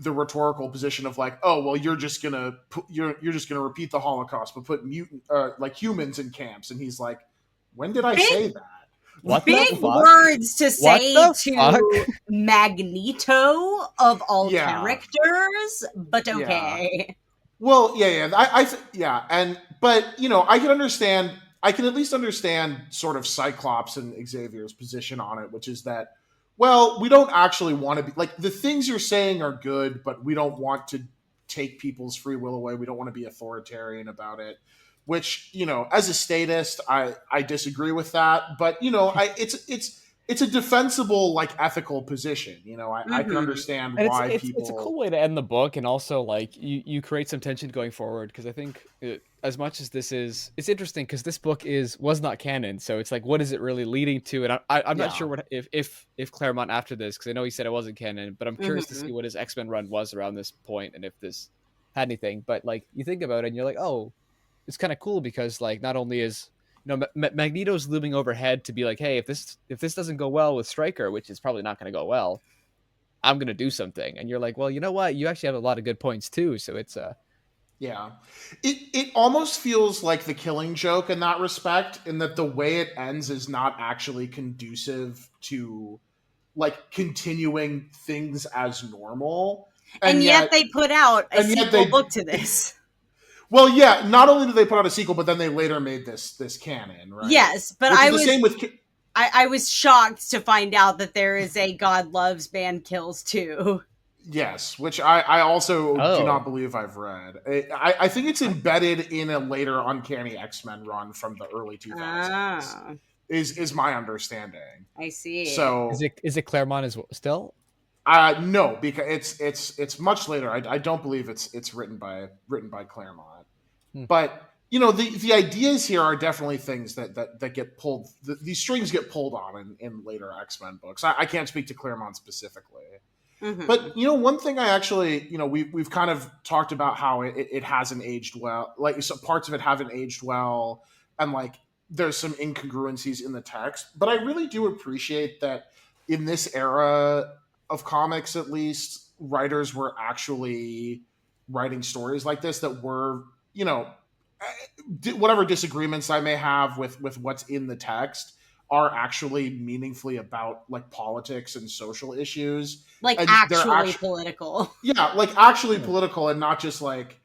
rhetorical position of like, oh well, you're just gonna repeat the Holocaust, but put mutant like humans in camps, and he's like, when did I say Big that? What the big fuck? words to What say the to fuck? Magneto of all Yeah, characters, but yeah. okay. Well, yeah. Yeah, and but you know, I can understand. I can at least understand sort of Cyclops and Xavier's position on it, which is that, well, we don't actually want to be like, the things you're saying are good, but we don't want to take people's free will away. We don't want to be authoritarian about it. Which, you know, as a statist, I disagree with that. But you know, it's a defensible, like, ethical position. You know, I can Mm-hmm. understand And why it's a cool people. way to end the book, and also like you create some tension going forward, because I think as much as it's interesting because this book was not canon, so it's like, what is it really leading to? And I'm not Yeah. sure what if Claremont after this, because I know he said it wasn't canon, but I'm curious to Mm-hmm. see what his X-Men run was around this point and if this had anything. But like you think about it and you're like, oh, it's kind of cool because like not only is Magneto's looming overhead to be like, hey, if this doesn't go well with Stryker, which is probably not going to go well, I'm going to do something. And you're like, well, you know what? You actually have a lot of good points too. So it's Yeah. It almost feels like The Killing Joke in that respect, in that the way it ends is not actually conducive to, like, continuing things as normal. And And yet yet they put out a and yet sequel they book to this. well, yeah, not only did they put out a sequel, but then they later made this canon, right? Yes, but Which is the same with I was shocked to find out that there is a God Loves Man Kills too. yes, which I also do oh, not believe I've read. I think it's I, embedded in a later Uncanny X-Men run from the early 2000s. Ah, Is my understanding. I see. is So it Claremont as well still? no, because it's much later. I don't believe it's written by Claremont. Hmm. But you know, the ideas here are definitely things that get pulled. These strings get pulled on in later X-Men books. I can't speak to Claremont specifically. Mm-hmm. But you know, one thing I actually, you know, we've kind of talked about how it hasn't aged well. Like, some parts of it haven't aged well, and like there's some incongruencies in the text. But I really do appreciate that in this era of comics, at least, writers were actually writing stories like this that were, you know, whatever disagreements I may have with what's in the text are actually meaningfully about, like, politics and social issues, Like and they're actually actually, political. yeah, like, actually Yeah. political, and not just like.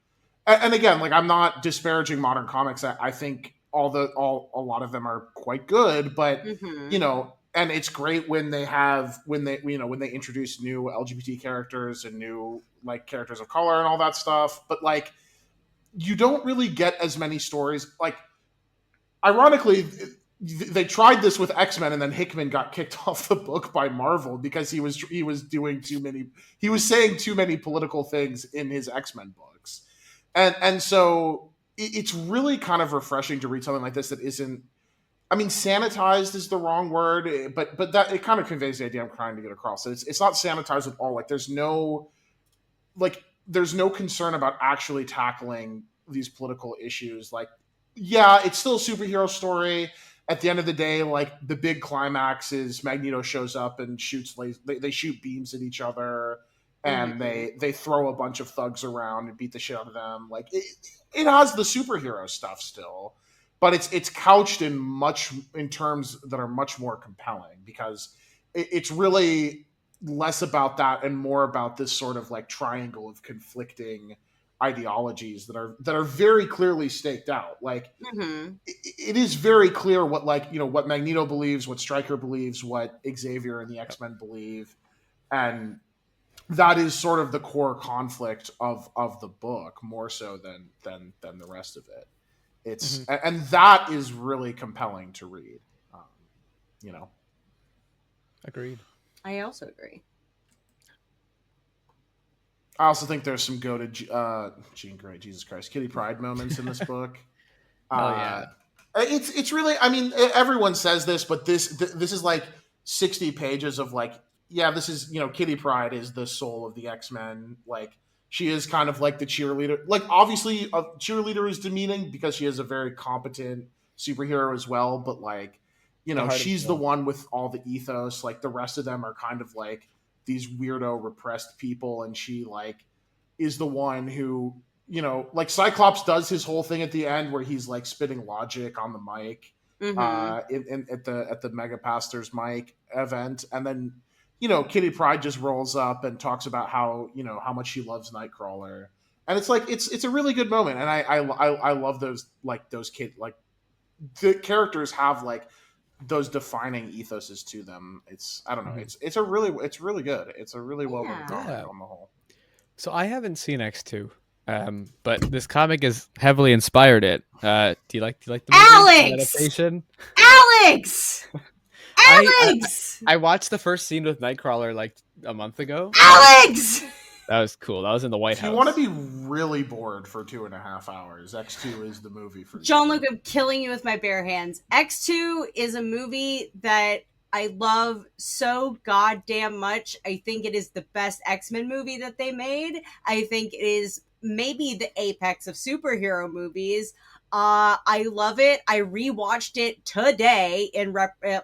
And again, like, I'm not disparaging modern comics. I think a lot of them are quite good, but Mm-hmm. you know, and it's great when they introduce new LGBT characters and new, like, characters of color and all that stuff. But like, you don't really get as many stories. Like, ironically, they tried this with X-Men, and then Hickman got kicked off the book by Marvel because he was doing too many, he was saying too many political things in his X-Men books. And so it's really kind of refreshing to read something like this that isn't, I mean, sanitized is the wrong word, but that it kind of conveys the idea I'm trying to get across. So it's not sanitized at all. Like, there's no concern about actually tackling these political issues. Like, yeah, it's still a superhero story. At the end of the day, like, the big climax is Magneto shows up and shoots they shoot beams at each other, and they throw a bunch of thugs around and beat the shit out of them. Like it has the superhero stuff still, but it's couched in terms that are much more compelling, because it's really less about that and more about this sort of like triangle of conflicting ideologies that are very clearly staked out. Like it is very clear what, like, you know, what Magneto believes, what Stryker believes, what Xavier and the X-Men believe, and that is sort of the core conflict of the book, more so than the rest of it. It's and that is really compelling to read. You know, Agreed. I also agree. I also think there's some goated Jean Grey, Jesus Christ, Kitty Pryde moments in this book. Oh yeah. It's really, I mean, everyone says this, but this is like 60 pages of like, yeah, this is, you know, Kitty Pryde is the soul of the X-Men. Like, she is kind of like the cheerleader. Like, obviously, a cheerleader is demeaning because she is a very competent superhero as well. But, like, you know, she's the one with all the ethos. Like, the rest of them are kind of like these weirdo repressed people. And she, like, is the one who, you know, like, Cyclops does his whole thing at the end where he's, like, spitting logic on the mic at the Mega Pastors mic event. And then, you know, Kitty Pryde just rolls up and talks about how, you know, how much she loves Nightcrawler, and it's like it's a really good moment, and I love those, like, those like the characters have like those defining ethoses to them. It's, I don't know, it's really good. It's a really well written comic on the whole. So I haven't seen X2, but this comic has heavily inspired it. Do you like the movie adaptation? Alex. Alex! I watched the first scene with Nightcrawler like a month ago. Alex! That was cool. That was in the White House. If you want to be really bored for 2.5 hours, X2 is the movie for you. John Luke, I'm killing you with my bare hands. X2 is a movie that I love so goddamn much. I think it is the best X-Men movie that they made. I think it is maybe the apex of superhero movies. I love it. I rewatched it today in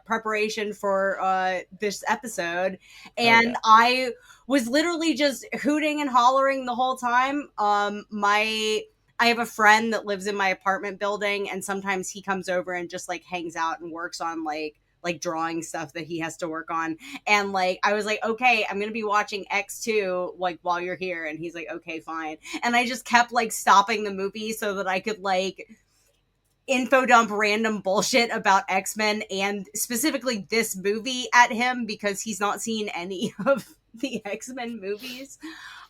preparation for this episode, and I was literally just hooting and hollering the whole time. I have a friend that lives in my apartment building, and sometimes he comes over and just like hangs out and works on like drawing stuff that he has to work on. And like, I was like, okay, I'm going to be watching X2 like while you're here. And he's like, okay, fine. And I just kept like stopping the movie so that I could like info dump random bullshit about X-Men and specifically this movie at him, because he's not seen any of the X-Men movies.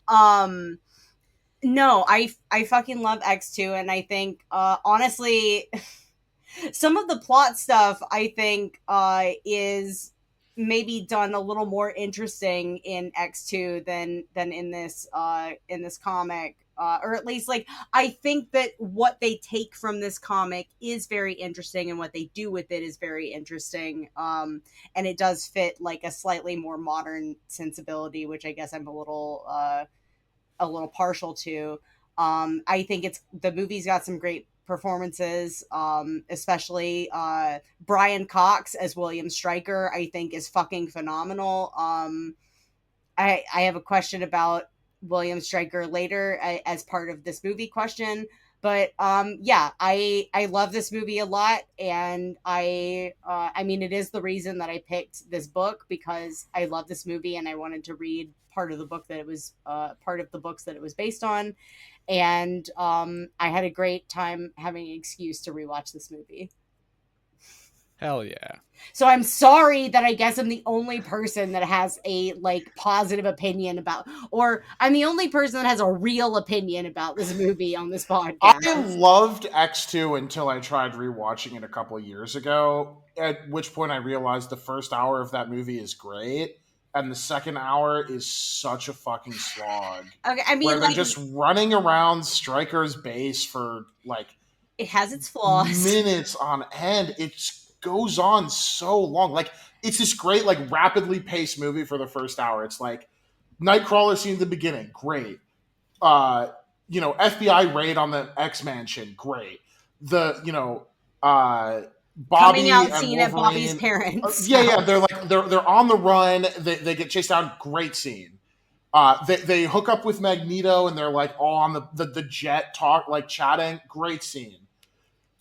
No, I fucking love X2. And I think, honestly, some of the plot stuff I think is maybe done a little more interesting in X2 than in this comic, or at least like I think that what they take from this comic is very interesting, and what they do with it is very interesting, and it does fit like a slightly more modern sensibility, which I guess I'm a little partial to. I think the movie's got some great performances, especially Brian Cox as William Stryker, I think is fucking phenomenal. I have a question about William Stryker later as part of this movie question, but yeah, I love this movie a lot, and I mean, it is the reason that I picked this book, because I love this movie and I wanted to read part of the book that it was part of the books that it was based on. And I had a great time having an excuse to rewatch this movie. Hell yeah. So I'm sorry that I guess I'm the only person that has a like positive opinion about, or I'm the only person that has a real opinion about this movie on this podcast. I loved X2 until I tried rewatching it a couple of years ago, at which point I realized the first hour of that movie is great, and the second hour is such a fucking slog. Okay, I mean, where they're like, just running around Stryker's base for like it has its flaws, minutes on end. It goes on so long. Like, it's this great, like, rapidly paced movie for the first hour. It's like Nightcrawler scene at the beginning, great. You know, FBI raid on the X Mansion, great. The, you know, Bobby coming out and scene Wolverine, at Bobby's parents. yeah, they're like they're on the run. They get chased down. Great scene. They hook up with Magneto and they're like all on the jet talk, like chatting. Great scene.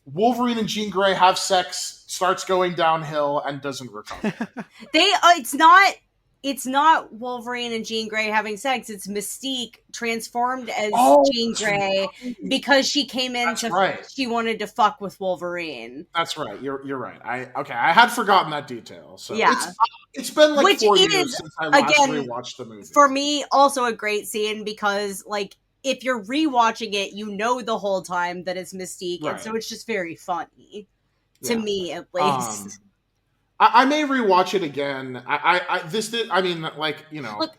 Wolverine and Jean Grey have sex, starts going downhill, and doesn't recover. It's not Wolverine and Jean Grey having sex. It's Mystique transformed as Jean Grey because she came in she wanted to fuck with Wolverine. That's right. You're right. I had forgotten that detail. So yeah, it's been like 4 years since I last rewatched the movie. For me, also a great scene because like if you're rewatching it, you know the whole time that it's Mystique, and so it's just very funny to me at least. I may rewatch it again. Look,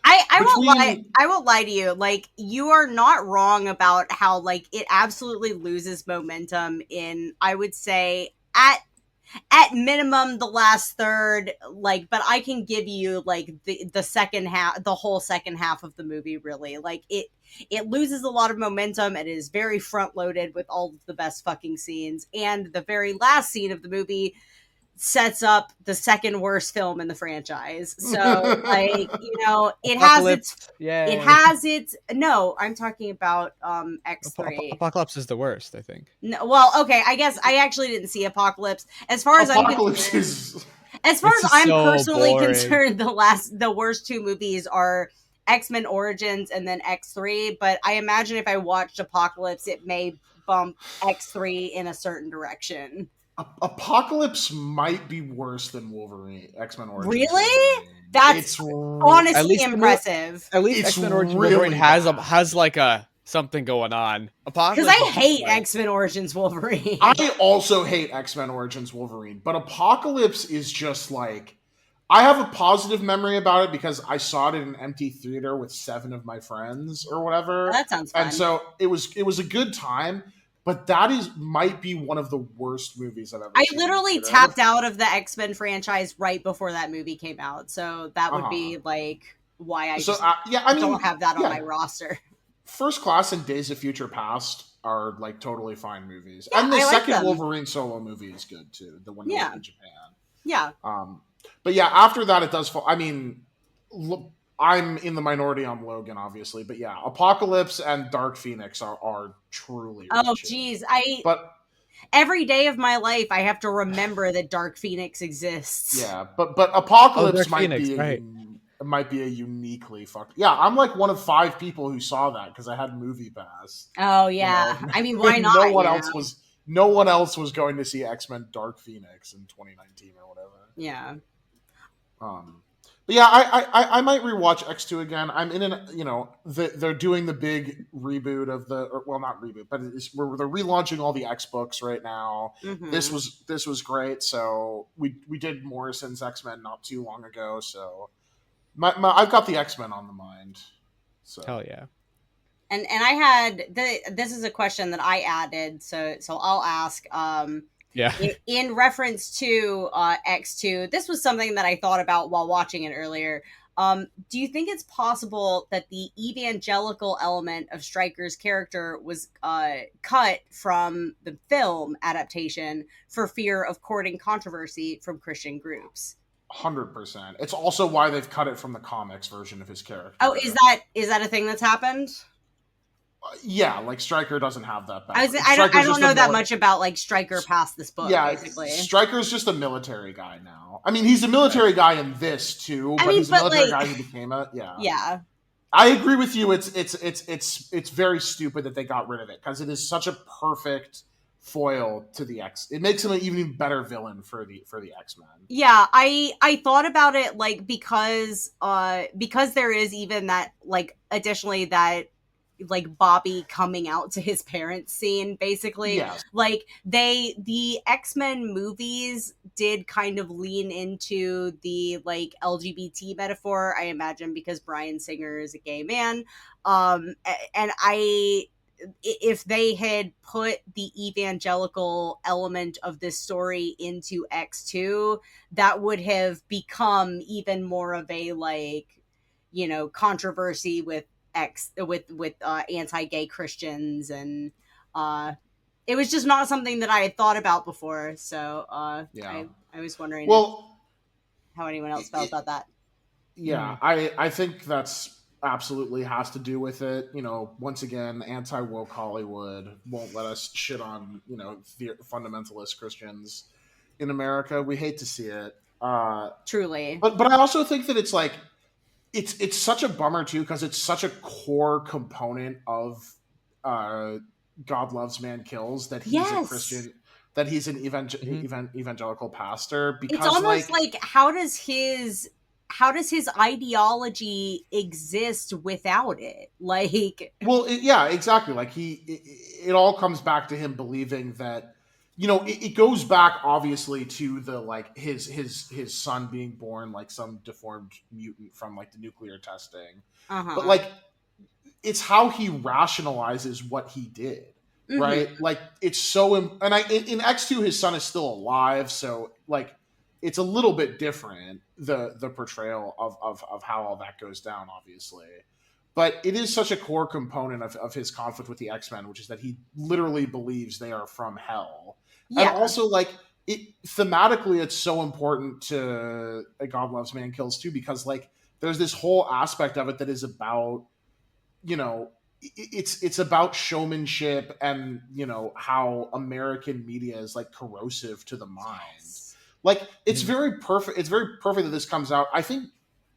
I won't lie to you. Like, you are not wrong about how like it absolutely loses momentum in, I would say, at minimum the last third. Like, but I can give you like the second half, the whole second half of the movie. Really, like it loses a lot of momentum. It is very front loaded with all of the best fucking scenes, and the very last scene of the movie sets up the second worst film in the franchise. So like, it has its no, I'm talking about X3. Apocalypse is the worst, I think. No, well, okay, I guess I actually didn't see Apocalypse. As far as I'm personally concerned, the worst two movies are X-Men Origins and then X3, but I imagine if I watched Apocalypse, it may bump X3 in a certain direction. Apocalypse might be worse than Wolverine. X-Men Origins. Really? That's honestly impressive. At least X-Men Origins Wolverine has like a something going on. Because I hate X-Men Origins Wolverine. I also hate X-Men Origins Wolverine, but Apocalypse is just like, I have a positive memory about it because I saw it in an empty theater with 7 of my friends or whatever. Oh, that sounds fun. And so it was a good time. But that might be one of the worst movies I've ever seen. I literally tapped out of the X-Men franchise right before that movie came out. So that would be like why I don't have that on my roster. First Class and Days of Future Past are like totally fine movies. Yeah, and the second Wolverine solo movie is good too. The one in Japan. Yeah. But yeah, after that it does fall. I mean, I'm in the minority on Logan, obviously, but yeah, Apocalypse and Dark Phoenix are truly. Oh, geez, but every day of my life, I have to remember that Dark Phoenix exists. Yeah, but Apocalypse might be a uniquely fucked. Yeah, I'm like one of 5 people who saw that because I had Movie Pass. Oh yeah, I mean, why not? No one else was going to see X-Men Dark Phoenix in 2019 or whatever. Yeah. But yeah, I might rewatch X2 again. I'm in they're doing the big reboot of not reboot, but they're relaunching all the X books right now. Mm-hmm. This was great. So we did Morrison's X-Men not too long ago. So I've got the X-Men on the mind. So hell yeah. And I had this is a question that I added, so I'll ask. Yeah. In reference to X2, this was something that I thought about while watching it earlier. Do you think it's possible that the evangelical element of Stryker's character was cut from the film adaptation for fear of courting controversy from Christian groups? 100%. It's also why they've cut it from the comics version of his character. Oh, is that a thing that's happened? Yeah, like Stryker doesn't have that back. I don't know that much about like Stryker past this book. Yeah, basically, Stryker's just a military guy now. I mean, he's a military guy in this too, but he's a military guy who became a Yeah. I agree with you. It's very stupid that they got rid of it because it is such a perfect foil to the X. It makes him an even better villain for the X-Men. Yeah, I thought about it like because there is even that like additionally that like Bobby coming out to his parents scene, basically. Yes. Like the X-Men movies did kind of lean into the like LGBT metaphor, I imagine, because Bryan Singer is a gay man. And if they had put the evangelical element of this story into X2, that would have become even more of a like, controversy with anti-gay Christians, and it was just not something that I had thought about before. So I was wondering how anyone else felt about that. Yeah, I think that's absolutely has to do with it. You know, once again, anti-woke Hollywood won't let us shit on, you know, the fundamentalist Christians in America. We hate to see it. Truly. But I also think that it's like it's such a bummer too, because it's such a core component of God Loves Man Kills, that he's a Yes. Christian, that he's an evangelical pastor, because It's almost like how does his ideology exist without it? Like, well, yeah, exactly. Like it all comes back to him believing that, you know, it goes back obviously to the like his son being born like some deformed mutant from like the nuclear testing, but like it's how he rationalizes what he did, right? Like it's so, and in X2 his son is still alive, so like it's a little bit different, the portrayal of how all that goes down, obviously. But it is such a core component of his conflict with the X-Men, which is that he literally believes they are from hell. Yeah. And also, like, thematically, it's so important to A God Loves Man Kills too, because like there's this whole aspect of it that is about, you know, it's about showmanship and, you know, how American media is like corrosive to the mind. Yes. Like it's very perfect. It's very perfect that this comes out, I think,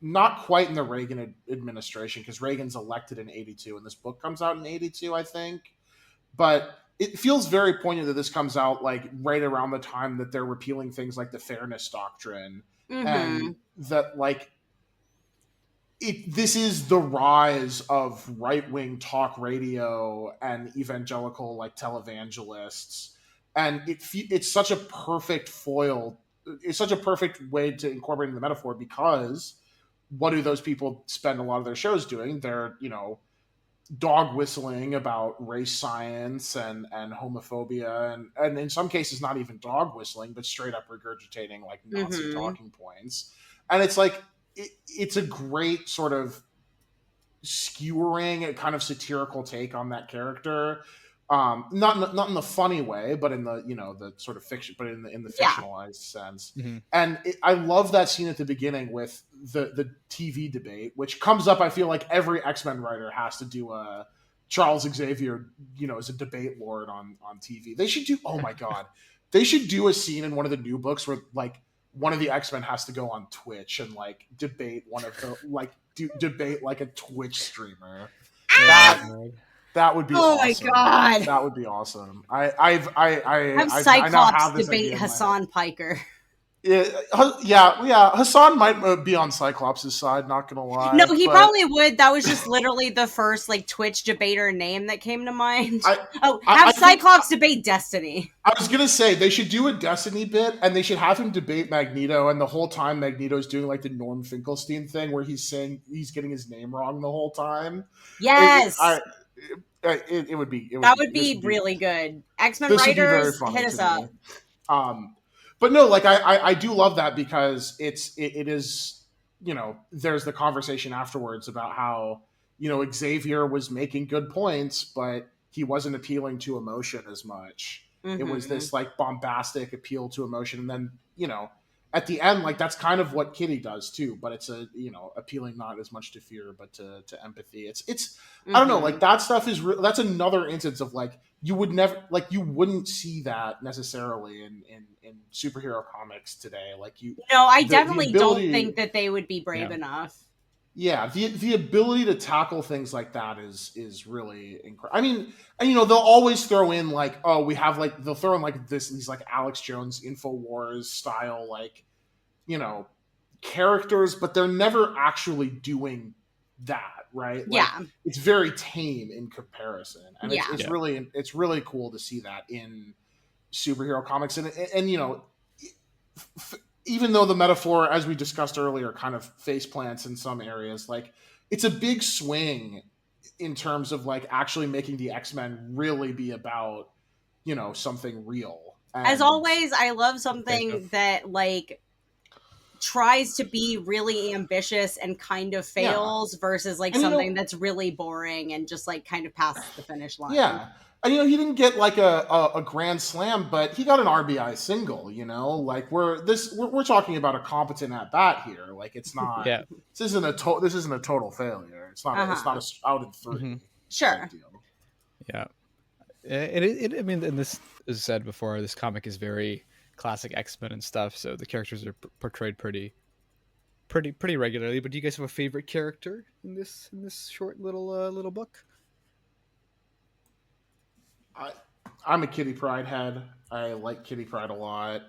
not quite in the Reagan administration, because Reagan's elected in 82 and this book comes out in 82, I think. But it feels very poignant that this comes out like right around the time that they're repealing things like the Fairness Doctrine, and that like this is the rise of right-wing talk radio and evangelical like televangelists, and it's such a perfect foil. It's such a perfect way to incorporate in the metaphor, because what do those people spend a lot of their shows doing? They're, you know, dog whistling about race science and homophobia, and in some cases not even dog whistling, but straight up regurgitating like Nazi talking points. And it's like it's a great sort of skewering, a kind of satirical take on that character. Not in the funny way, but in the, you know, the sort of fiction, but in the fictionalized sense. And I love that scene at the beginning with the TV debate, which comes up. I feel like every X-Men writer has to do a Charles Xavier, you know, as a debate lord on TV. They should do. Oh my god, they should do a scene in one of the new books where like one of the X-Men has to go on Twitch and like debate one of the like debate like a Twitch streamer. That would be awesome. My god, that would be awesome. I have Cyclops debate Hassan Piker. Yeah. Hassan might be on Cyclops' side. Not gonna lie. No, he probably would. That was just literally the first like Twitch debater name that came to mind. Cyclops debate Destiny. I was gonna say they should do a Destiny bit, and they should have him debate Magneto, and the whole time Magneto's doing like the Norm Finkelstein thing, where he's saying he's getting his name wrong the whole time. Yes. It would be really good. X-Men writers, hit us up. But no, like I do love that, because it is, you know, there's the conversation afterwards about how, you know, Xavier was making good points, but he wasn't appealing to emotion as much. It was this like bombastic appeal to emotion, and then, you know, at the end, like that's kind of what Kitty does too, but it's a, you know, appealing not as much to fear but to empathy. It's I don't know, like that stuff is that's another instance of like you wouldn't see that necessarily in superhero comics today. Like I definitely don't think that they would be brave enough. Yeah, the ability to tackle things like that is really incredible. I mean, and you know, they'll always throw in like, oh, we have like, they'll throw in like these like Alex Jones InfoWars style, like, you know, characters, but they're never actually doing that, right? Like, it's very tame in comparison, and it's really cool to see that in superhero comics, and you know. Even though the metaphor, as we discussed earlier, kind of face plants in some areas, like it's a big swing in terms of like actually making the X-Men really be about, you know, something real. And as always, I love something that like tries to be really ambitious and kind of fails versus like something that's really boring and just like kind of past the finish line. Yeah. And, you know, he didn't get like a grand slam, but he got an RBI single. You know, like we're talking about a competent at bat here. Like it's not. Yeah. This isn't a total failure. It's not. It's not a out in 3 Mhm. Sure. type deal. Yeah. I mean, and this is said before. This comic is very classic X-Men and stuff, so the characters are portrayed pretty regularly. But do you guys have a favorite character in this short little book? I'm a Kitty Pryde head. I like Kitty Pryde a lot.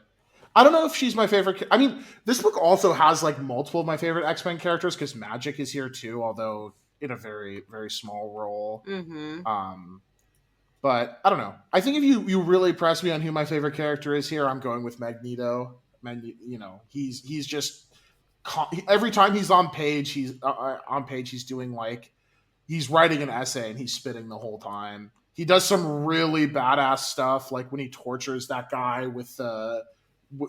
I don't know if she's my favorite. I mean, this book also has like multiple of my favorite X-Men characters because Magic is here too, although in a very, very small role. Mm-hmm. But I don't know. I think if you really press me on who my favorite character is here, I'm going with Magneto. You know, he's just every time he's on page, he's doing like he's writing an essay and he's spitting the whole time. He does some really badass stuff, like when he tortures that guy with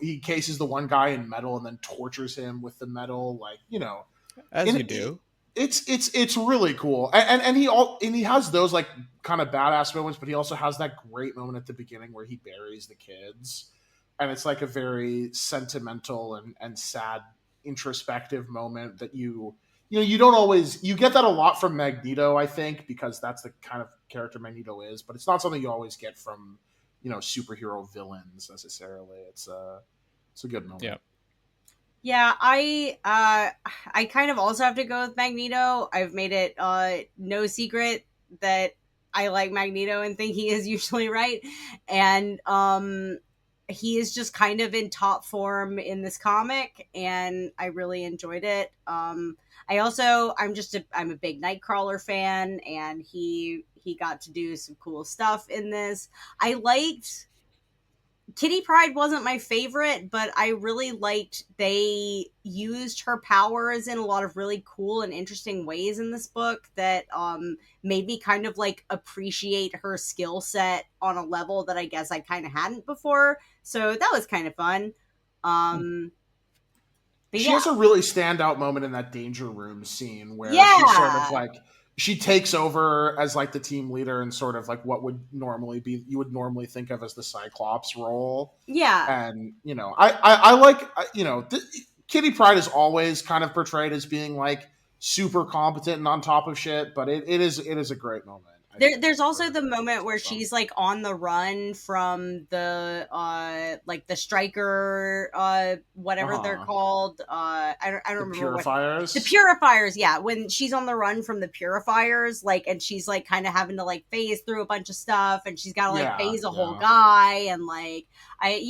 he cases the one guy in metal and then tortures him with the metal, like, you know, As you do. It's really cool, and he has those like kind of badass moments, but he also has that great moment at the beginning where he buries the kids, and it's like a very sentimental and sad introspective moment that you don't always you get that a lot from Magneto, I think, because that's the kind of character Magneto is, but it's not something you always get from, you know, superhero villains necessarily. It's a good moment. Yeah. Yeah, I kind of also have to go with Magneto. I've made it no secret that I like Magneto and think he is usually right. And he is just kind of in top form in this comic, and I really enjoyed it. I'm a big Nightcrawler fan, and he got to do some cool stuff in this. I liked Kitty Pryde wasn't my favorite, but I really liked they used her powers in a lot of really cool and interesting ways in this book that made me kind of like appreciate her skill set on a level that I guess I kind of hadn't before. So that was kind of fun. But she has a really standout moment in that danger room scene where Yeah. she's sort of like she takes over as like the team leader and sort of like what would normally be you would normally think of as the Cyclops role. Yeah. And you know, I like you know, Kitty Pryde is always kind of portrayed as being like super competent and on top of shit, but it is a great moment. There's also the moment where she's like on the run from the like the striker whatever they're called. I don't remember Purifiers. The Purifiers, yeah. When she's on the run from the Purifiers, like, and she's like kind of having to like phase through a bunch of stuff, and she's got to like phase a whole guy, and like I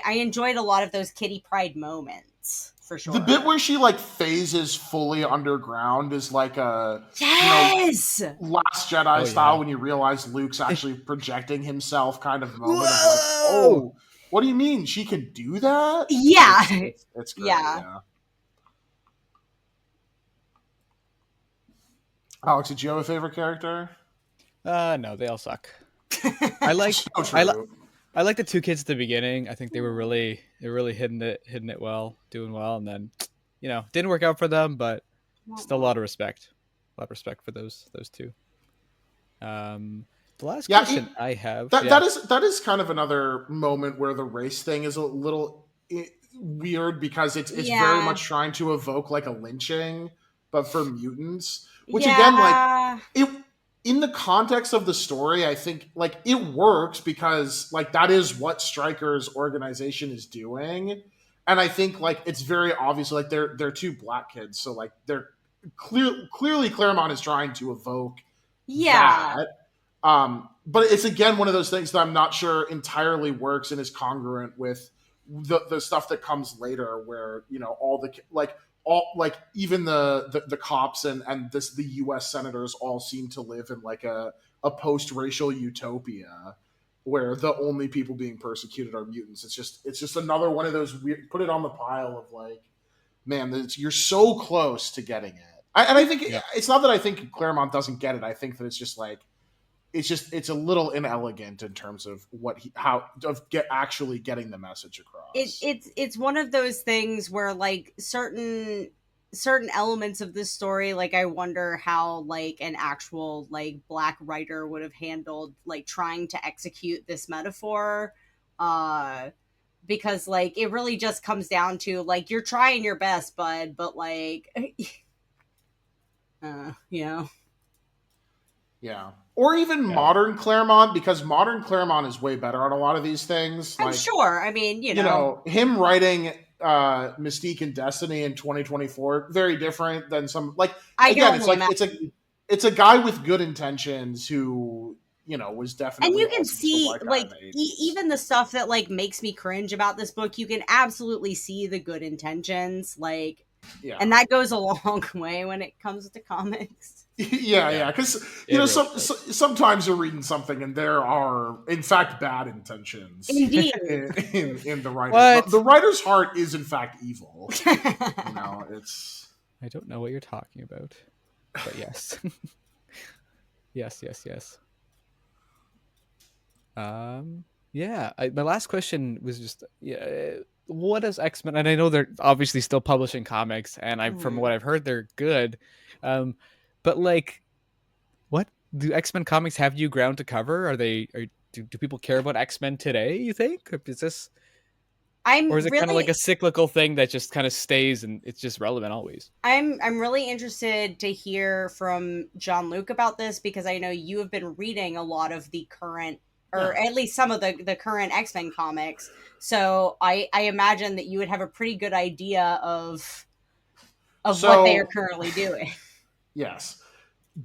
enjoyed a lot of those Kitty Pryde moments. For sure. The bit where she like phases fully underground is like a Last Jedi style when you realize Luke's actually projecting himself kind of moment. Of like, Whoa! What do you mean she can do that? Yeah, it's great. Yeah. Alex, did you have a favorite character? No, they all suck. I like I like the two kids at the beginning. I think they were really hitting it well, doing well, and then, you know, didn't work out for them, but still a lot of respect for those two. The last question I have that is kind of another moment where the race thing is a little weird because it's very much trying to evoke like a lynching, but for mutants, which again, like it. In the context of the story, I think like it works because like that is what Stryker's organization is doing, and I think like it's very obvious like they're two black kids, so like they're clearly Claremont is trying to evoke that. But it's again one of those things that I'm not sure entirely works and is congruent with the stuff that comes later, where you know all even the cops and the U.S. senators all seem to live in like a post-racial utopia where the only people being persecuted are mutants. It's just another one of those weird, put it on the pile of like, man, you're so close to getting it. I think it's not that I think Claremont doesn't get it. I think that it's just like it's a little inelegant in terms of actually getting the message across. It's one of those things where like certain certain elements of this story, like I wonder how like an actual like black writer would have handled like trying to execute this metaphor, uh because like it really just comes down to like you're trying your best, bud, but like you know. Yeah. Or even Yeah. modern Claremont, because modern Claremont is way better on a lot of these things. I'm Like, sure, I mean, you know, him writing Mystique and Destiny in 2024, very different than some, like, I can again, it's only like imagine. it's a guy with good intentions who, was And definitely you can also just a see white guy in like the 80s. even the stuff that like makes me cringe about this book, you can absolutely see the good intentions, like, Yeah. and that goes a long way when it comes to comics. Yeah, because It really sometimes you're reading something and there are, in fact, bad intentions Indeed. in the writer. What? The writer's heart is, in fact, evil. It's. I don't know what you're talking about, but yes. Yes. Yeah. My last question was just, what does X-Men? And I know they're obviously still publishing comics, and from what I've heard, they're good. But like, what do X-Men comics have you ground to cover? Do people care about X-Men today? You think? I'm Or is it kind of like really a cyclical thing that just kind of stays and it's just relevant always? I'm really interested to hear from John Luke about this, because I know you have been reading a lot of the current, or Yeah. at least some of the current X-Men comics. So I imagine that you would have a pretty good idea of what they are So, currently doing. yes.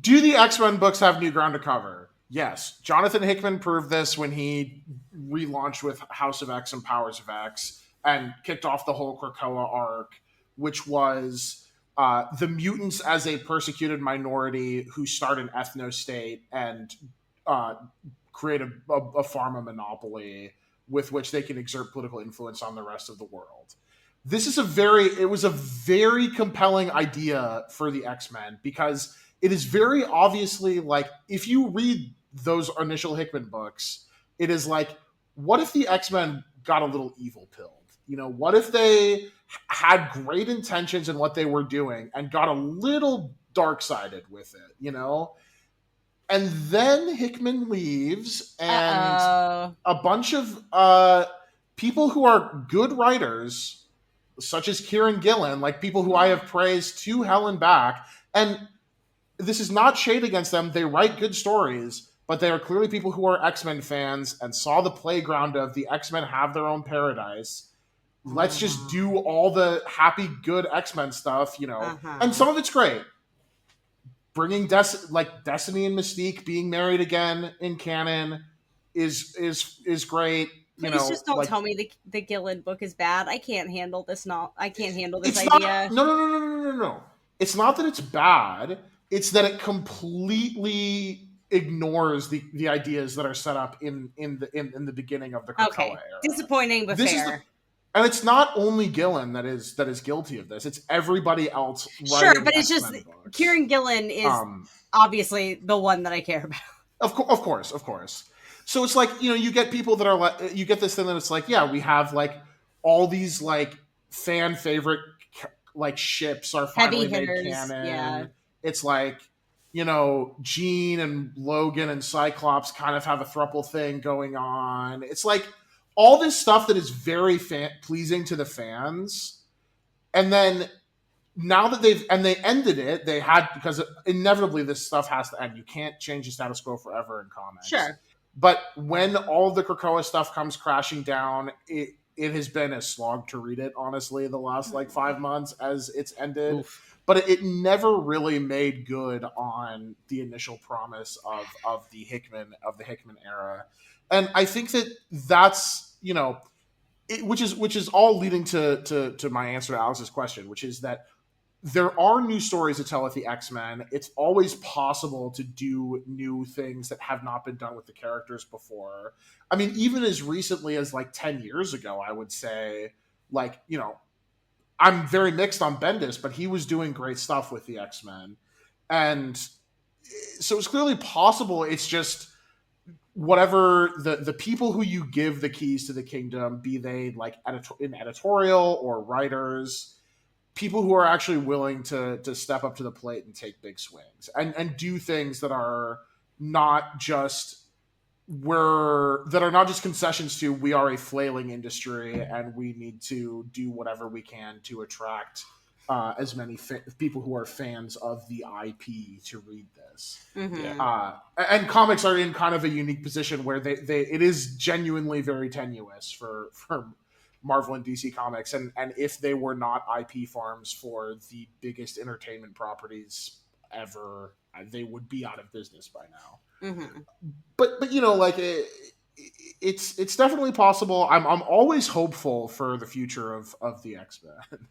Do the X-Men books have new ground to cover? Yes. Jonathan Hickman proved this when he relaunched with House of X and Powers of X and kicked off the whole Krakoa arc, which was the mutants as a persecuted minority who start an ethno state and uh, create a pharma monopoly with which they can exert political influence on the rest of the world. It was a very compelling idea for the X-Men, because it is very obviously like, if you read those initial Hickman books, it is like, what if the X-Men got a little evil pilled? What if they had great intentions in what they were doing and got a little dark sided with it? And then Hickman leaves, and Uh-oh. a bunch of people who are good writers, such as Kieran Gillen, like people who I have praised to hell and back, and this is not shade against them. They write good stories, but they are clearly people who are X-Men fans and saw the playground of the X-Men have their own paradise. Let's just do all the happy, good X-Men stuff, and some of it's great. Bringing Destiny and Mystique being married again in canon is great. Please just don't like, tell me the Gillen book is bad. I can't handle this. I can't handle this it's idea. not. No. It's not that it's bad. It's that it completely ignores the ideas that are set up in the beginning of the Krakoa era. Disappointing, but fair. And it's not only Gillen that is guilty of this. It's everybody else. Sure, but it's X-Men just books. Kieran Gillen is obviously the one that I care about. Of course. So it's like, you get people that are like, you get this thing that it's like, yeah, we have like all these like fan favorite like ships are finally made canon. Yeah. It's like, Jean and Logan and Cyclops kind of have a throuple thing going on. It's like all this stuff that is very pleasing to the fans. And then now that they ended it, they had, because inevitably this stuff has to end. You can't change the status quo forever in comics. Sure. But when all the Krakoa stuff comes crashing down, it has been a slog to read it, honestly, the last like 5 months as it's ended. Oof. But it never really made good on the initial promise of the Hickman era. And I think that's which is all leading to my answer to Alex's question, which is that there are new stories to tell with the X-Men. It's always possible to do new things that have not been done with the characters before. I mean, even as recently as like 10 years ago, I would say, like, I'm very mixed on Bendis, but he was doing great stuff with the X-Men. And so it's clearly possible. It's just whatever the people who you give the keys to the kingdom, be they like in editorial or writers, people who are actually willing to step up to the plate and take big swings and do things that are not just concessions to we are a flailing industry and we need to do whatever we can to attract as many people who are fans of the IP to read this. Mhm. And comics are in kind of a unique position where it is genuinely very tenuous for Marvel and DC Comics, and if they were not IP farms for the biggest entertainment properties ever, they would be out of business by now. Mhm. But you know, like it's definitely possible. I'm always hopeful for the future of the X-Men.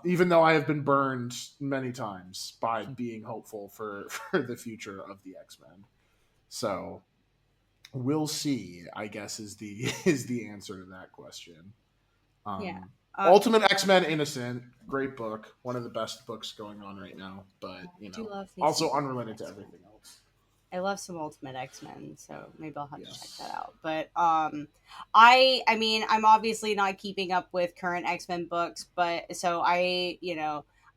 Even though I have been burned many times by being hopeful for the future of the X-Men. So we'll see, I guess, is the answer to that question. Yeah. Ultimate X-Men Innocent, great book, one of the best books going on right now, but you do know, love me also some unrelated to everything else. I love some Ultimate X-Men, so maybe I'll have to check Yes. that out. But I mean, I'm obviously not keeping up with current X-Men books, but so I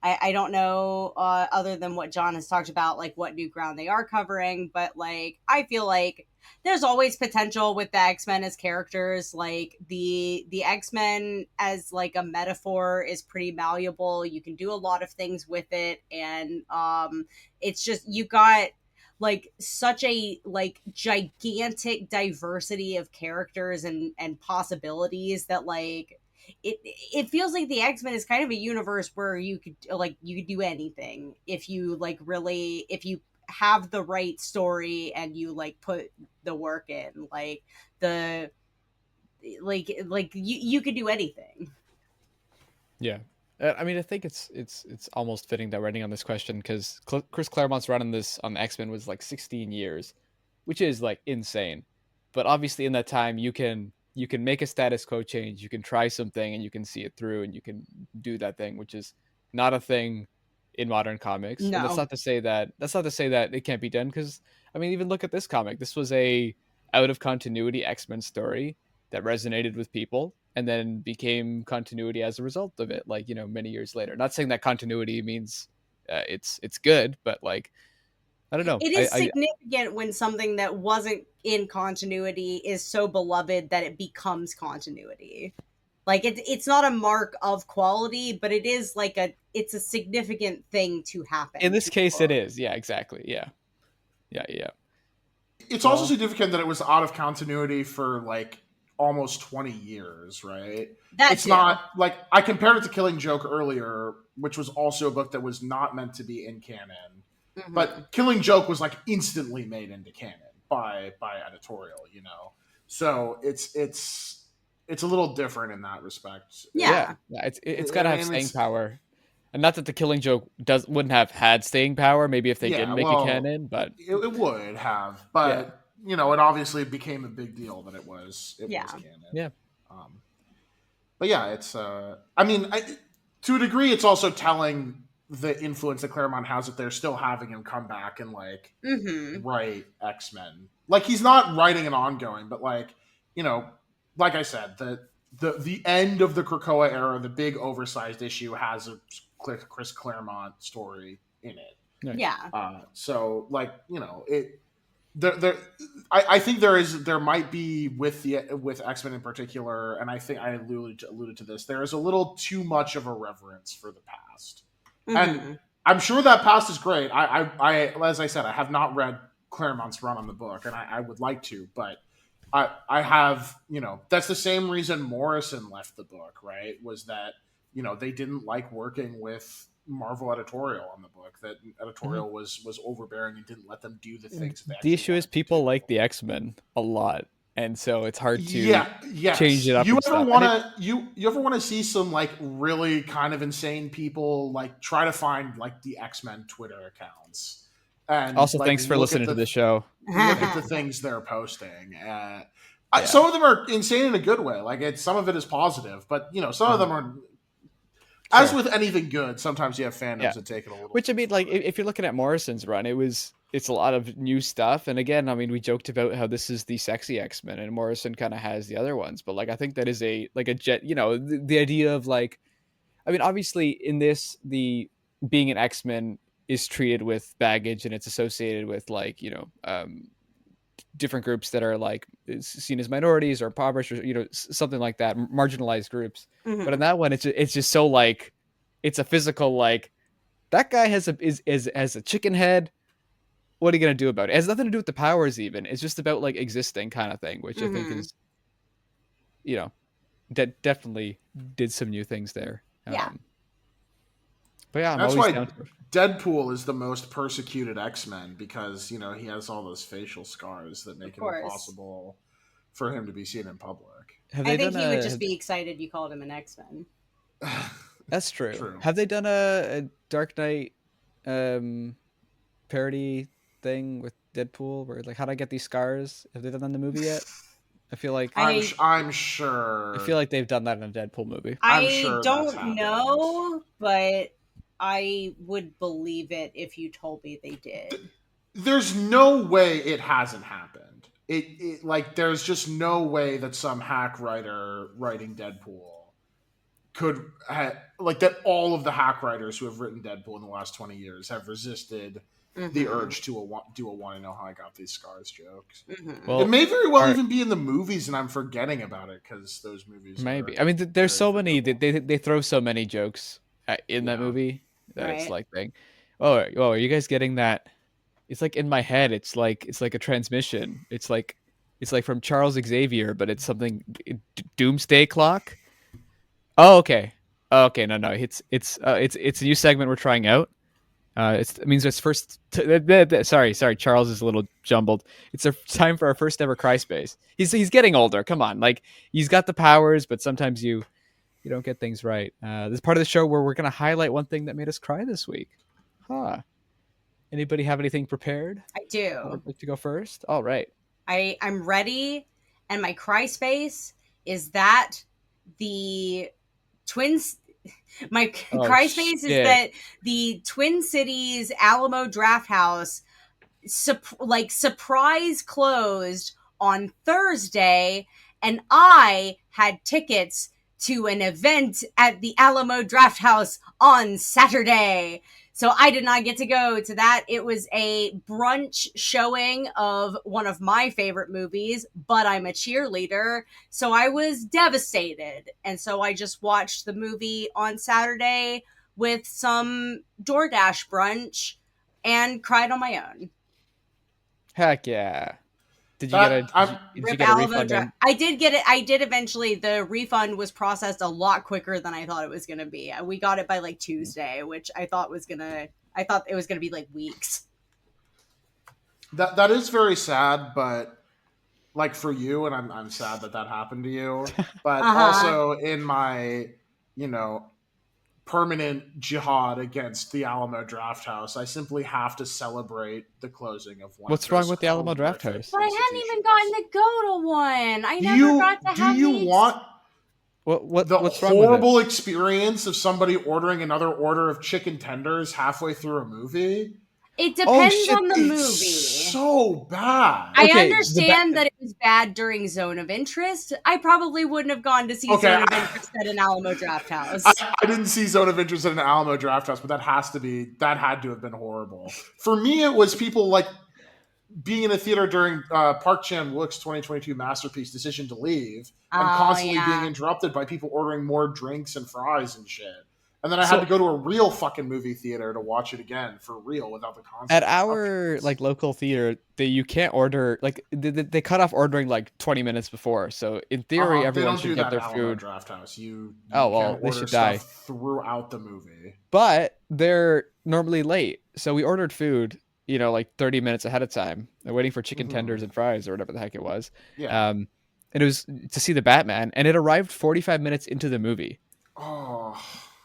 don't know other than what John has talked about, like what new ground they are covering, but like I feel like there's always potential with the X-Men as characters. Like the X-Men as like a metaphor is pretty malleable. You can do a lot of things with it, and it's just you got like such a like gigantic diversity of characters and possibilities that like it feels like the X-Men is kind of a universe where you could do anything if you like really if you have the right story and you like put the work in, like the like you could do anything. Yeah. I mean, I think it's almost fitting that we're ending on this question because Chris Claremont's run on this on the X-Men was like 16 years, which is like insane. But obviously, in that time, you can make a status quo change, you can try something, and you can see it through, and you can do that thing, which is not a thing in modern comics. And that's No. not to say that it can't be done. Because I mean, even look at this comic. This was a out of continuity X-Men story that resonated with people and then became continuity as a result of it, like, you know, many years later. Not saying that continuity means it's good, but like, I don't know. It is significant when something that wasn't in continuity is so beloved that it becomes continuity. Like it's not a mark of quality, but it is like it's a significant thing to happen. In this case, it is. Yeah, exactly. Yeah. It's also significant that it was out of continuity for like almost 20 years, right? It's not like I compared it to Killing Joke earlier, which was also a book that was not meant to be in canon. Mhm. But Killing Joke was like instantly made into canon by editorial, you know. So it's a little different in that respect. Yeah. It's got to have staying power. And not that the Killing Joke wouldn't have had staying power, maybe if they didn't make it canon, but it would have. But you know, it obviously became a big deal that it was canon. Yeah. But yeah, it's I mean, to a degree, it's also telling the influence that Claremont has that they're still having him come back and like write X-Men. Like he's not writing an ongoing, but like, you know, like I said, the end of the Krakoa era, the big oversized issue has a Chris Claremont story in it. Nice. Yeah. So like, you know, I think there might be with X-Men in particular, and I think I alluded to this. There is a little too much of a reverence for the past, and I'm sure that past is great. I as I said, I have not read Claremont's run on the book, and I would like to, but I have, you know, that's the same reason Morrison left the book, right? Was that, you know, they didn't like working with Marvel editorial on the book, that editorial was overbearing and didn't let them do the things. The issue is people like the X-Men a lot, and so it's hard to change it up. You ever want to you ever want to see some like really kind of insane people like try to find like the X-Men Twitter accounts? And also, like, thanks for listening to the show. Look at the things they're posting. Some of them are insane in a good way. Like some of it is positive, but you know, some of them are. Sure. As with anything good, sometimes you have fandoms that take it a little. Which I mean, like if you're looking at Morrison's run, it's a lot of new stuff. And again, I mean, we joked about how this is the sexy X-Men, and Morrison kind of has the other ones. But like, I think that is the idea of like, I mean, obviously, in this, the being an X-Men is treated with baggage, and it's associated with like different groups that are like seen as minorities or impoverished, or something like that, marginalized groups. But in Mhm. that one, it's just so like it's a physical like that guy has a chicken head. What are you gonna do about it? It has nothing to do with the powers. Even it's just about like existing kind of thing, which I think Mhm. is that definitely did some new things there. Yeah. But yeah, I'm That's always why down to it. Deadpool is the most persecuted X-Men, because he has all those facial scars that Of make it course. impossible for him to be seen in public. Have I they think done he would a? just be excited you called him an X-Men. That's true. True. Have they done a Dark Knight um, parody thing with Deadpool, where like how do I get these scars? Have they done that in the movie yet? I feel like I I'm I sure feel like they've done that in a Deadpool movie. I'm I sure that's don't happened. know, but I would believe it if you told me they did. There's no way it hasn't happened. It like there's just no way that some hack writer writing Deadpool could like that all of the hack writers who have written Deadpool in the last 20 years have resisted the Mhm. urge to do a want to know how I got these scars jokes. Mhm. It Well, may very well are even be in the movies, and I'm forgetting about it because those movies are maybe. I mean, there's very so many. forgettable. They throw so many jokes in that Yeah. movie that it's Right. like thing. Oh, are you guys getting that? It's like in my head. It's like a transmission. It's like from Charles Xavier, but it's something Doomsday Clock. Oh, okay. Oh, okay. No. It's a new segment we're trying out. It means it's first. Sorry. Charles is a little jumbled. It's a time for our first ever Cry Space. He's getting older. Come on, like he's got the powers, but sometimes you don't get things right. This is part of the show where we're gonna highlight one thing that made us cry this week. Huh? Anybody have anything prepared? I do. Would like to go first? All right. I'm ready, and my cry space is that the twins. My Oh cry space is shit. that the Twin Cities Alamo Draft House surprise closed on Thursday, and I had tickets to an event at the Alamo Draft House on Saturday. So I did not get to go to that. It was a brunch showing of one of my favorite movies, But I'm a Cheerleader. So I was devastated. And so I just watched the movie on Saturday with some DoorDash brunch and cried on my own. Heck yeah. Did you get a That did I'm you, did you Rip get a Alamo refund Draft. on? I did get it. I did eventually. The refund was processed a lot quicker than I thought it was going to be. We got it by like Tuesday, which I thought was gonna. I thought it was going to be like weeks. that is very sad, but like for you, and I'm sad that that happened to you. But Uh huh. also in my you know permanent jihad against the Alamo Draft House, I simply have to celebrate the closing of one of What's wrong those with the Alamo Draft horrific House? But I hadn't even gotten institutions. to go to one. I Do never got you to do have you the. want What the what's wrong with it? horrible experience of somebody ordering another order of chicken tenders halfway through a movie? It Oh depends shit. on the It's movie. so bad. I Okay, understand that it was bad during Zone of Interest. I probably wouldn't have gone to see Okay, Zone of Interest at an Alamo Draft I, House. I didn't see Zone of Interest in an Alamo Draft House, but that had to have been horrible. For me, it was people like being in a theater during Park Chan Wook's 2022 masterpiece Decision to Leave, and Oh constantly being yeah. interrupted by people ordering more drinks and fries and shit. And then I had So to go to a real fucking movie theater to watch it again for real without the at constant our interruptions. like local theater, you can't order like they cut off ordering like 20 minutes before. So in theory, They everyone don't should do get that their at Alamo food. Draft House. You Oh can well, they order should die. stuff throughout the movie. But they're normally late. So we ordered food, like 30 minutes ahead of time, waiting for chicken Hmm. tenders and fries or whatever the heck it was. Yeah. And it was to see the Batman, and it arrived 45 minutes into the movie. Oh.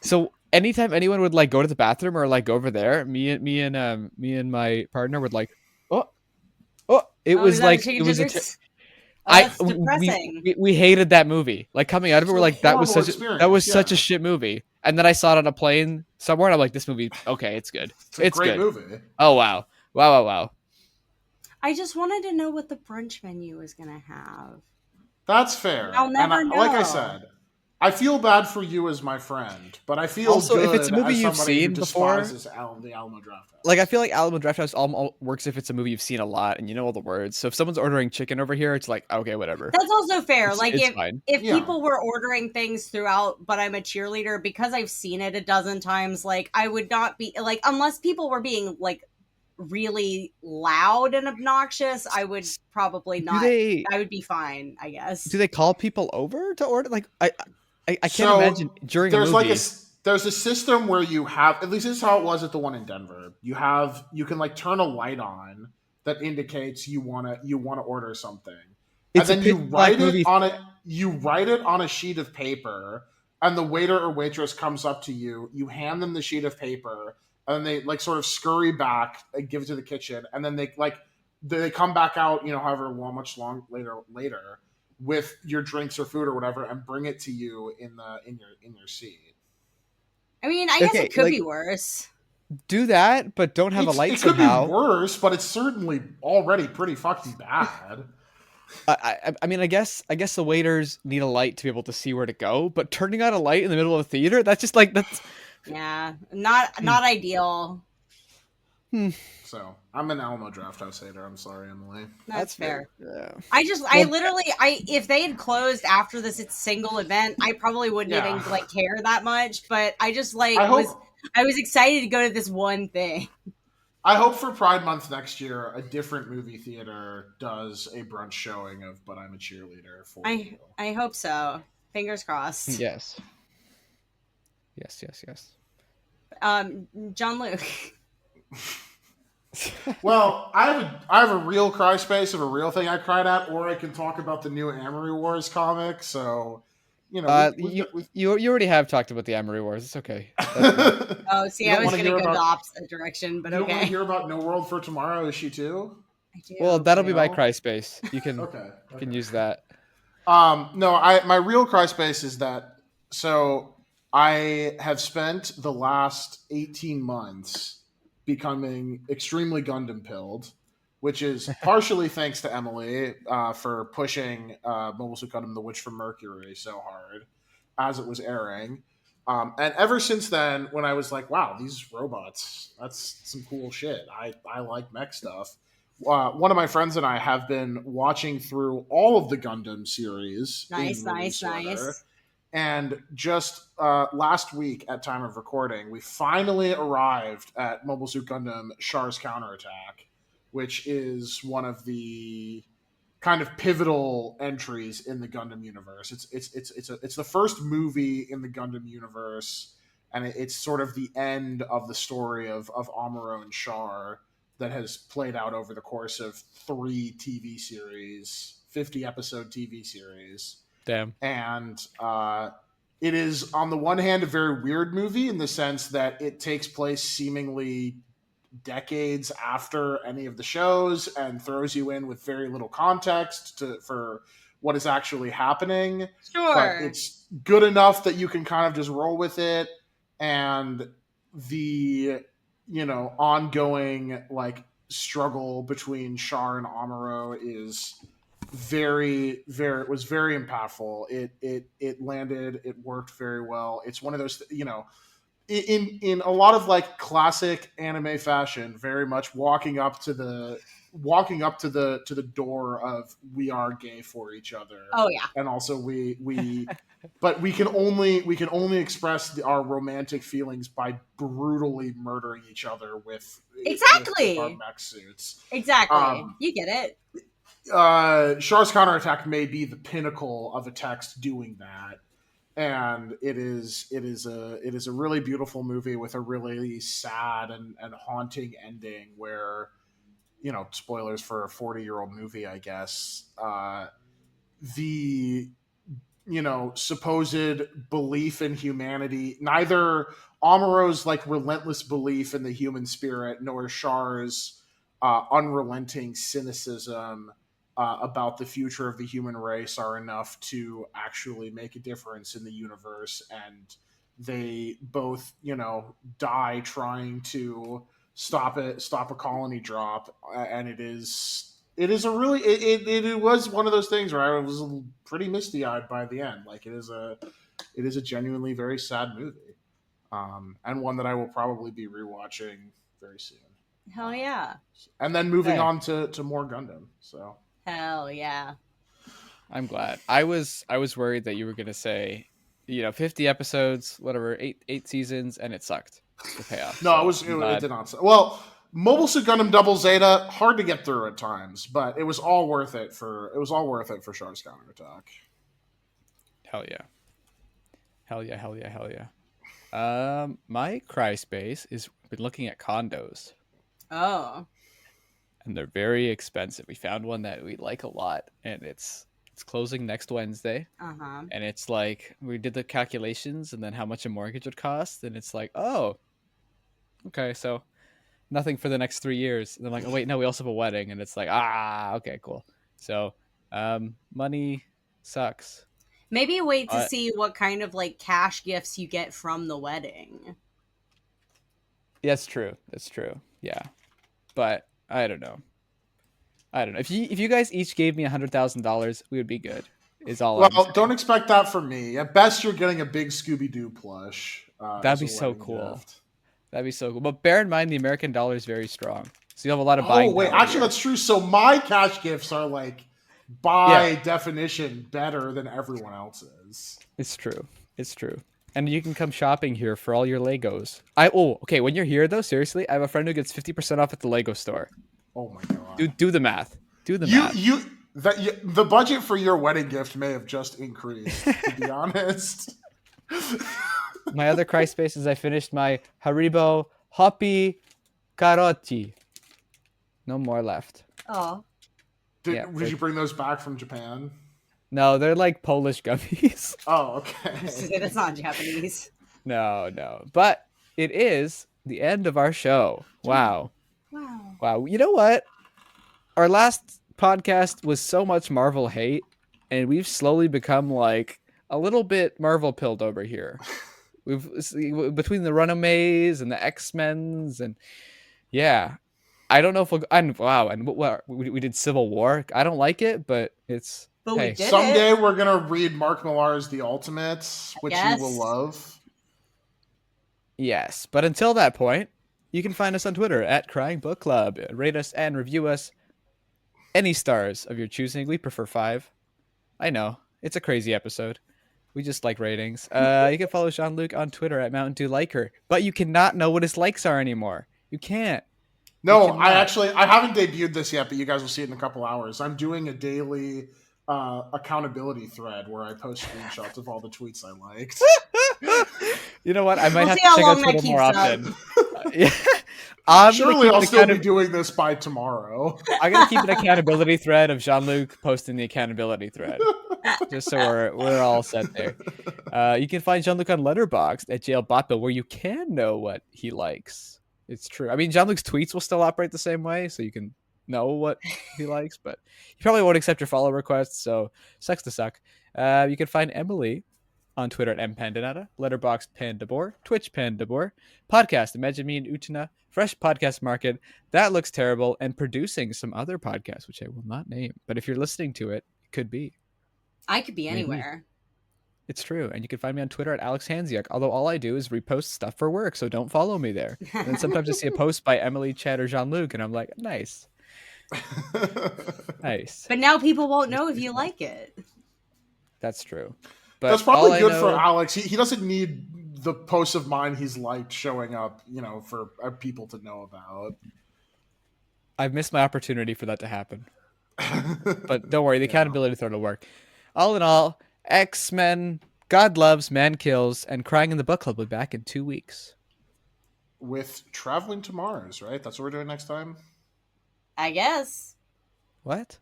So anytime anyone would like go to the bathroom or like go over there, me and my partner would like, oh, it Oh, is was that a like chicken tenders? Oh, I that's depressing. we hated that movie. Like coming out of it, It's we're a like horrible that was experience. such a Yeah. shit movie. And then I saw it on a plane somewhere, and I'm like, this movie, okay, it's good, It's a it's great good. movie. Oh wow. I just wanted to know what the brunch menu was gonna have. That's fair. I'll And never like I know. said, I feel bad for you as my friend, but I feel Also, if good it's a movie as you've somebody who seen before, despises the Alamo Drafthouse. like I feel like Alamo Drafthouse all works if it's a movie you've seen a lot and you know all the words. So if someone's ordering chicken over here, it's like okay, whatever. That's also fair. Like It's fine. if Yeah. people were ordering things throughout, but I'm a cheerleader because I've seen it a dozen times, like I would not be like unless people were being like really loud and obnoxious, I would probably not. I would be fine, I guess. Do they call people over to order? Like I can't So, imagine during a there's movie. there's a system where you have, at least this is how it was at the one in Denver. You can like turn a light on that indicates you wanna order something. It's and a then you pitch black write movie. it on it. You write it on a sheet of paper, and the waiter or waitress comes up to you. You hand them the sheet of paper, and they like sort of scurry back and give it to the kitchen, and then they come back out, however much long later with your drinks or food or whatever, and bring it to you in your seat. I mean, I guess Okay, it could like- be worse. Do that, but don't have a light It could somehow. be worse, but it's certainly already pretty fucking bad. I mean, I guess the waiters need a light to be able to see where to go. But turning on a light in the middle of the theater, that's just like that's. Yeah, not ideal. So I'm an Alamo Drafthouse hater. I'm sorry, Emily. That's fair. Yeah. I literally, if they had closed after this single event, I probably wouldn't Yeah. even like care that much. But I just like I hope I was excited to go to this one thing. I hope for Pride Month next year, a different movie theater does a brunch showing of "But I'm a Cheerleader" for you. I hope so. Fingers crossed. Yes. Yes. John Luke. Well, I have a real cry space of a real thing I cried at, or I can talk about the new Amory Wars comic. So, You already have talked about the Amory Wars. It's okay. Oh, see, You I don't was wanna going to hear go about- the opposite direction, but you don't want to okay. hear about No World for Tomorrow issue 2? I do. Well, that'll be my No? cry space. You can Okay. you can use that. No, my real cry space is that, so I have spent the last 18 months becoming extremely Gundam pilled, which is partially thanks to Emily for pushing Mobile Suit Gundam: The Witch from Mercury so hard as it was airing. And ever since then, when I was like, wow, these robots, that's some cool shit. I like mech stuff. One of my friends and I have been watching through all of the Gundam series. Nice. And just last week, at time of recording, we finally arrived at Mobile Suit Gundam Char's Counterattack, which is one of the kind of pivotal entries in the Gundam universe. It's the first movie in the Gundam universe, and it's sort of the end of the story of Amuro and Char that has played out over the course of 3 TV series, 50-episode TV series. Damn. And it is, on the one hand, a very weird movie in the sense that it takes place seemingly decades after any of the shows and throws you in with very little context for what is actually happening. Sure. But it's good enough that you can kind of just roll with it. And the, ongoing like struggle between Char and Amuro is very, very, it was very impactful. It landed, it worked very well. It's one of those, in a lot of like classic anime fashion, very much walking up to the door of we are gay for each other. Oh yeah. And also we but we can only express our romantic feelings by brutally murdering each other with Exactly. our mech suits. Exactly. You get it. Char's Counterattack may be the pinnacle of a text doing that, and it is a really beautiful movie with a really sad and haunting ending where, spoilers for a 40-year-old movie, I guess, the supposed belief in humanity, neither Amuro's like relentless belief in the human spirit nor Char's unrelenting cynicism about the future of the human race are enough to actually make a difference in the universe, and they both die trying to stop a colony drop. And it was one of those things where I was pretty misty-eyed by the end. Like, it is a it is a genuinely very sad movie, and one that I will probably be rewatching very soon. Hell yeah. And then moving Hey. on to more Gundam. So Hell yeah. I'm glad. I was worried that you were gonna say, 50 episodes, whatever, eight seasons, and it sucked. The payoff. no, So it did not. Well, Mobile Suit Gundam Double Zeta, hard to get through at times, but it was all worth it for Char's counterattack. Hell yeah. Hell yeah, hell yeah, hell yeah. My cry space is been looking at condos, Oh. and they're very expensive. We found one that we like a lot, and it's closing next Wednesday. Uh-huh. And it's like we did the calculations and then how much a mortgage would cost, and it's like, oh, okay, so nothing for the next 3 years. And they're like, oh wait, no, we also have a wedding, and it's like, okay, cool. So money sucks. Maybe wait to see what kind of like cash gifts you get from the wedding. That's true. That's true. Yeah, but I don't know. If you guys each gave me $100,000, we would be good. Is all. Well, don't expect that from me. At best, you're getting a big Scooby Doo plush. That'd be so cool. That'd be so cool. But bear in mind, the American dollar is very strong, so you have a lot of buying. Oh wait, power actually, here. that's true. So my cash gifts are like, by definition, better than everyone else's. It's true. It's true. And you can come shopping here for all your Legos. Okay. When you're here, though, seriously, I have a friend who gets 50% off at the Lego store. Oh my god. Do the math. Do the math. The budget for your wedding gift may have just increased, to be honest. My other cry space is I finished my Haribo Hoppy Karochi. No more left. Oh. Would you bring those back from Japan? No, they're like Polish gummies. Oh, okay. That's not Japanese. No. But it is the end of our show. Wow. You know what? Our last podcast was so much Marvel hate, and we've slowly become like a little bit Marvel pilled over here. We've between the Runaways and the X-Men's, and yeah, I don't know if we'll. And what we did Civil War. I don't like it, but it's. But we did Someday it. we're gonna read Mark Millar's The Ultimates, which you will love. Yes, but until that point, you can find us on Twitter at Crying Book Club. Rate us and review us. Any stars of your choosing. We prefer 5. I know it's a crazy episode. We just like ratings. You can follow Jean-Luc on Twitter at Mountain Dew Liker, but you cannot know what his likes are anymore. You can't. No, I haven't debuted this yet, but you guys will see it in a couple hours. I'm doing a daily accountability thread where I post screenshots of all the tweets I liked. You know what? I might We'll have see to check how out long that Twitter more keeps often. Yeah. Surely I'll still be doing this by tomorrow. I'm gonna keep an accountability thread of Jean-Luc posting the accountability thread, just so we're all set there. You can find Jean-Luc on Letterboxd at JailBotbill, where you can know what he likes. It's true. I mean, Jean-Luc's tweets will still operate the same way, so you can know what he likes, but he probably won't accept your follow requests. So sucks to suck. You can find Emily on Twitter at mpandanata, Letterboxd Pandabor, Twitch Pandabor, podcast Imagine Me and Utana, Fresh Podcast Market, That Looks Terrible, and producing some other podcasts, which I will not name. But if you're listening to it, it could be. I could be anywhere. It's true. And you can find me on Twitter at Alex Hansiak, although all I do is repost stuff for work, so don't follow me there. And then sometimes I see a post by Emily, Chad, or Jean-Luc, and I'm like, nice. Nice. But now people won't know if you like it. That's true. But that's probably good for Alex. He doesn't need the posts of mine he's liked showing up, for people to know about. I've missed my opportunity for that to happen. But don't worry, the accountability thread will work. All in all, X-Men, God Loves, Man Kills, and Crying in the Book Club will be back in 2 weeks. With Traveling to Mars, right? That's what we're doing next time? I guess. What?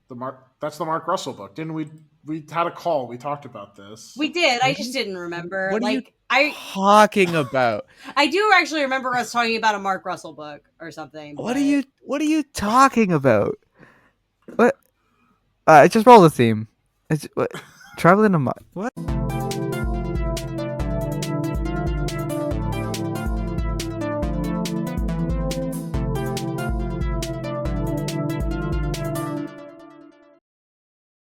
That's the Mark Russell book. Didn't we had a call. We talked about this. We did. I just didn't remember. What are you talking about? I do actually remember us talking about a Mark Russell book or something. What are you talking about? What? Just roll the theme. Traveling to Mars. What?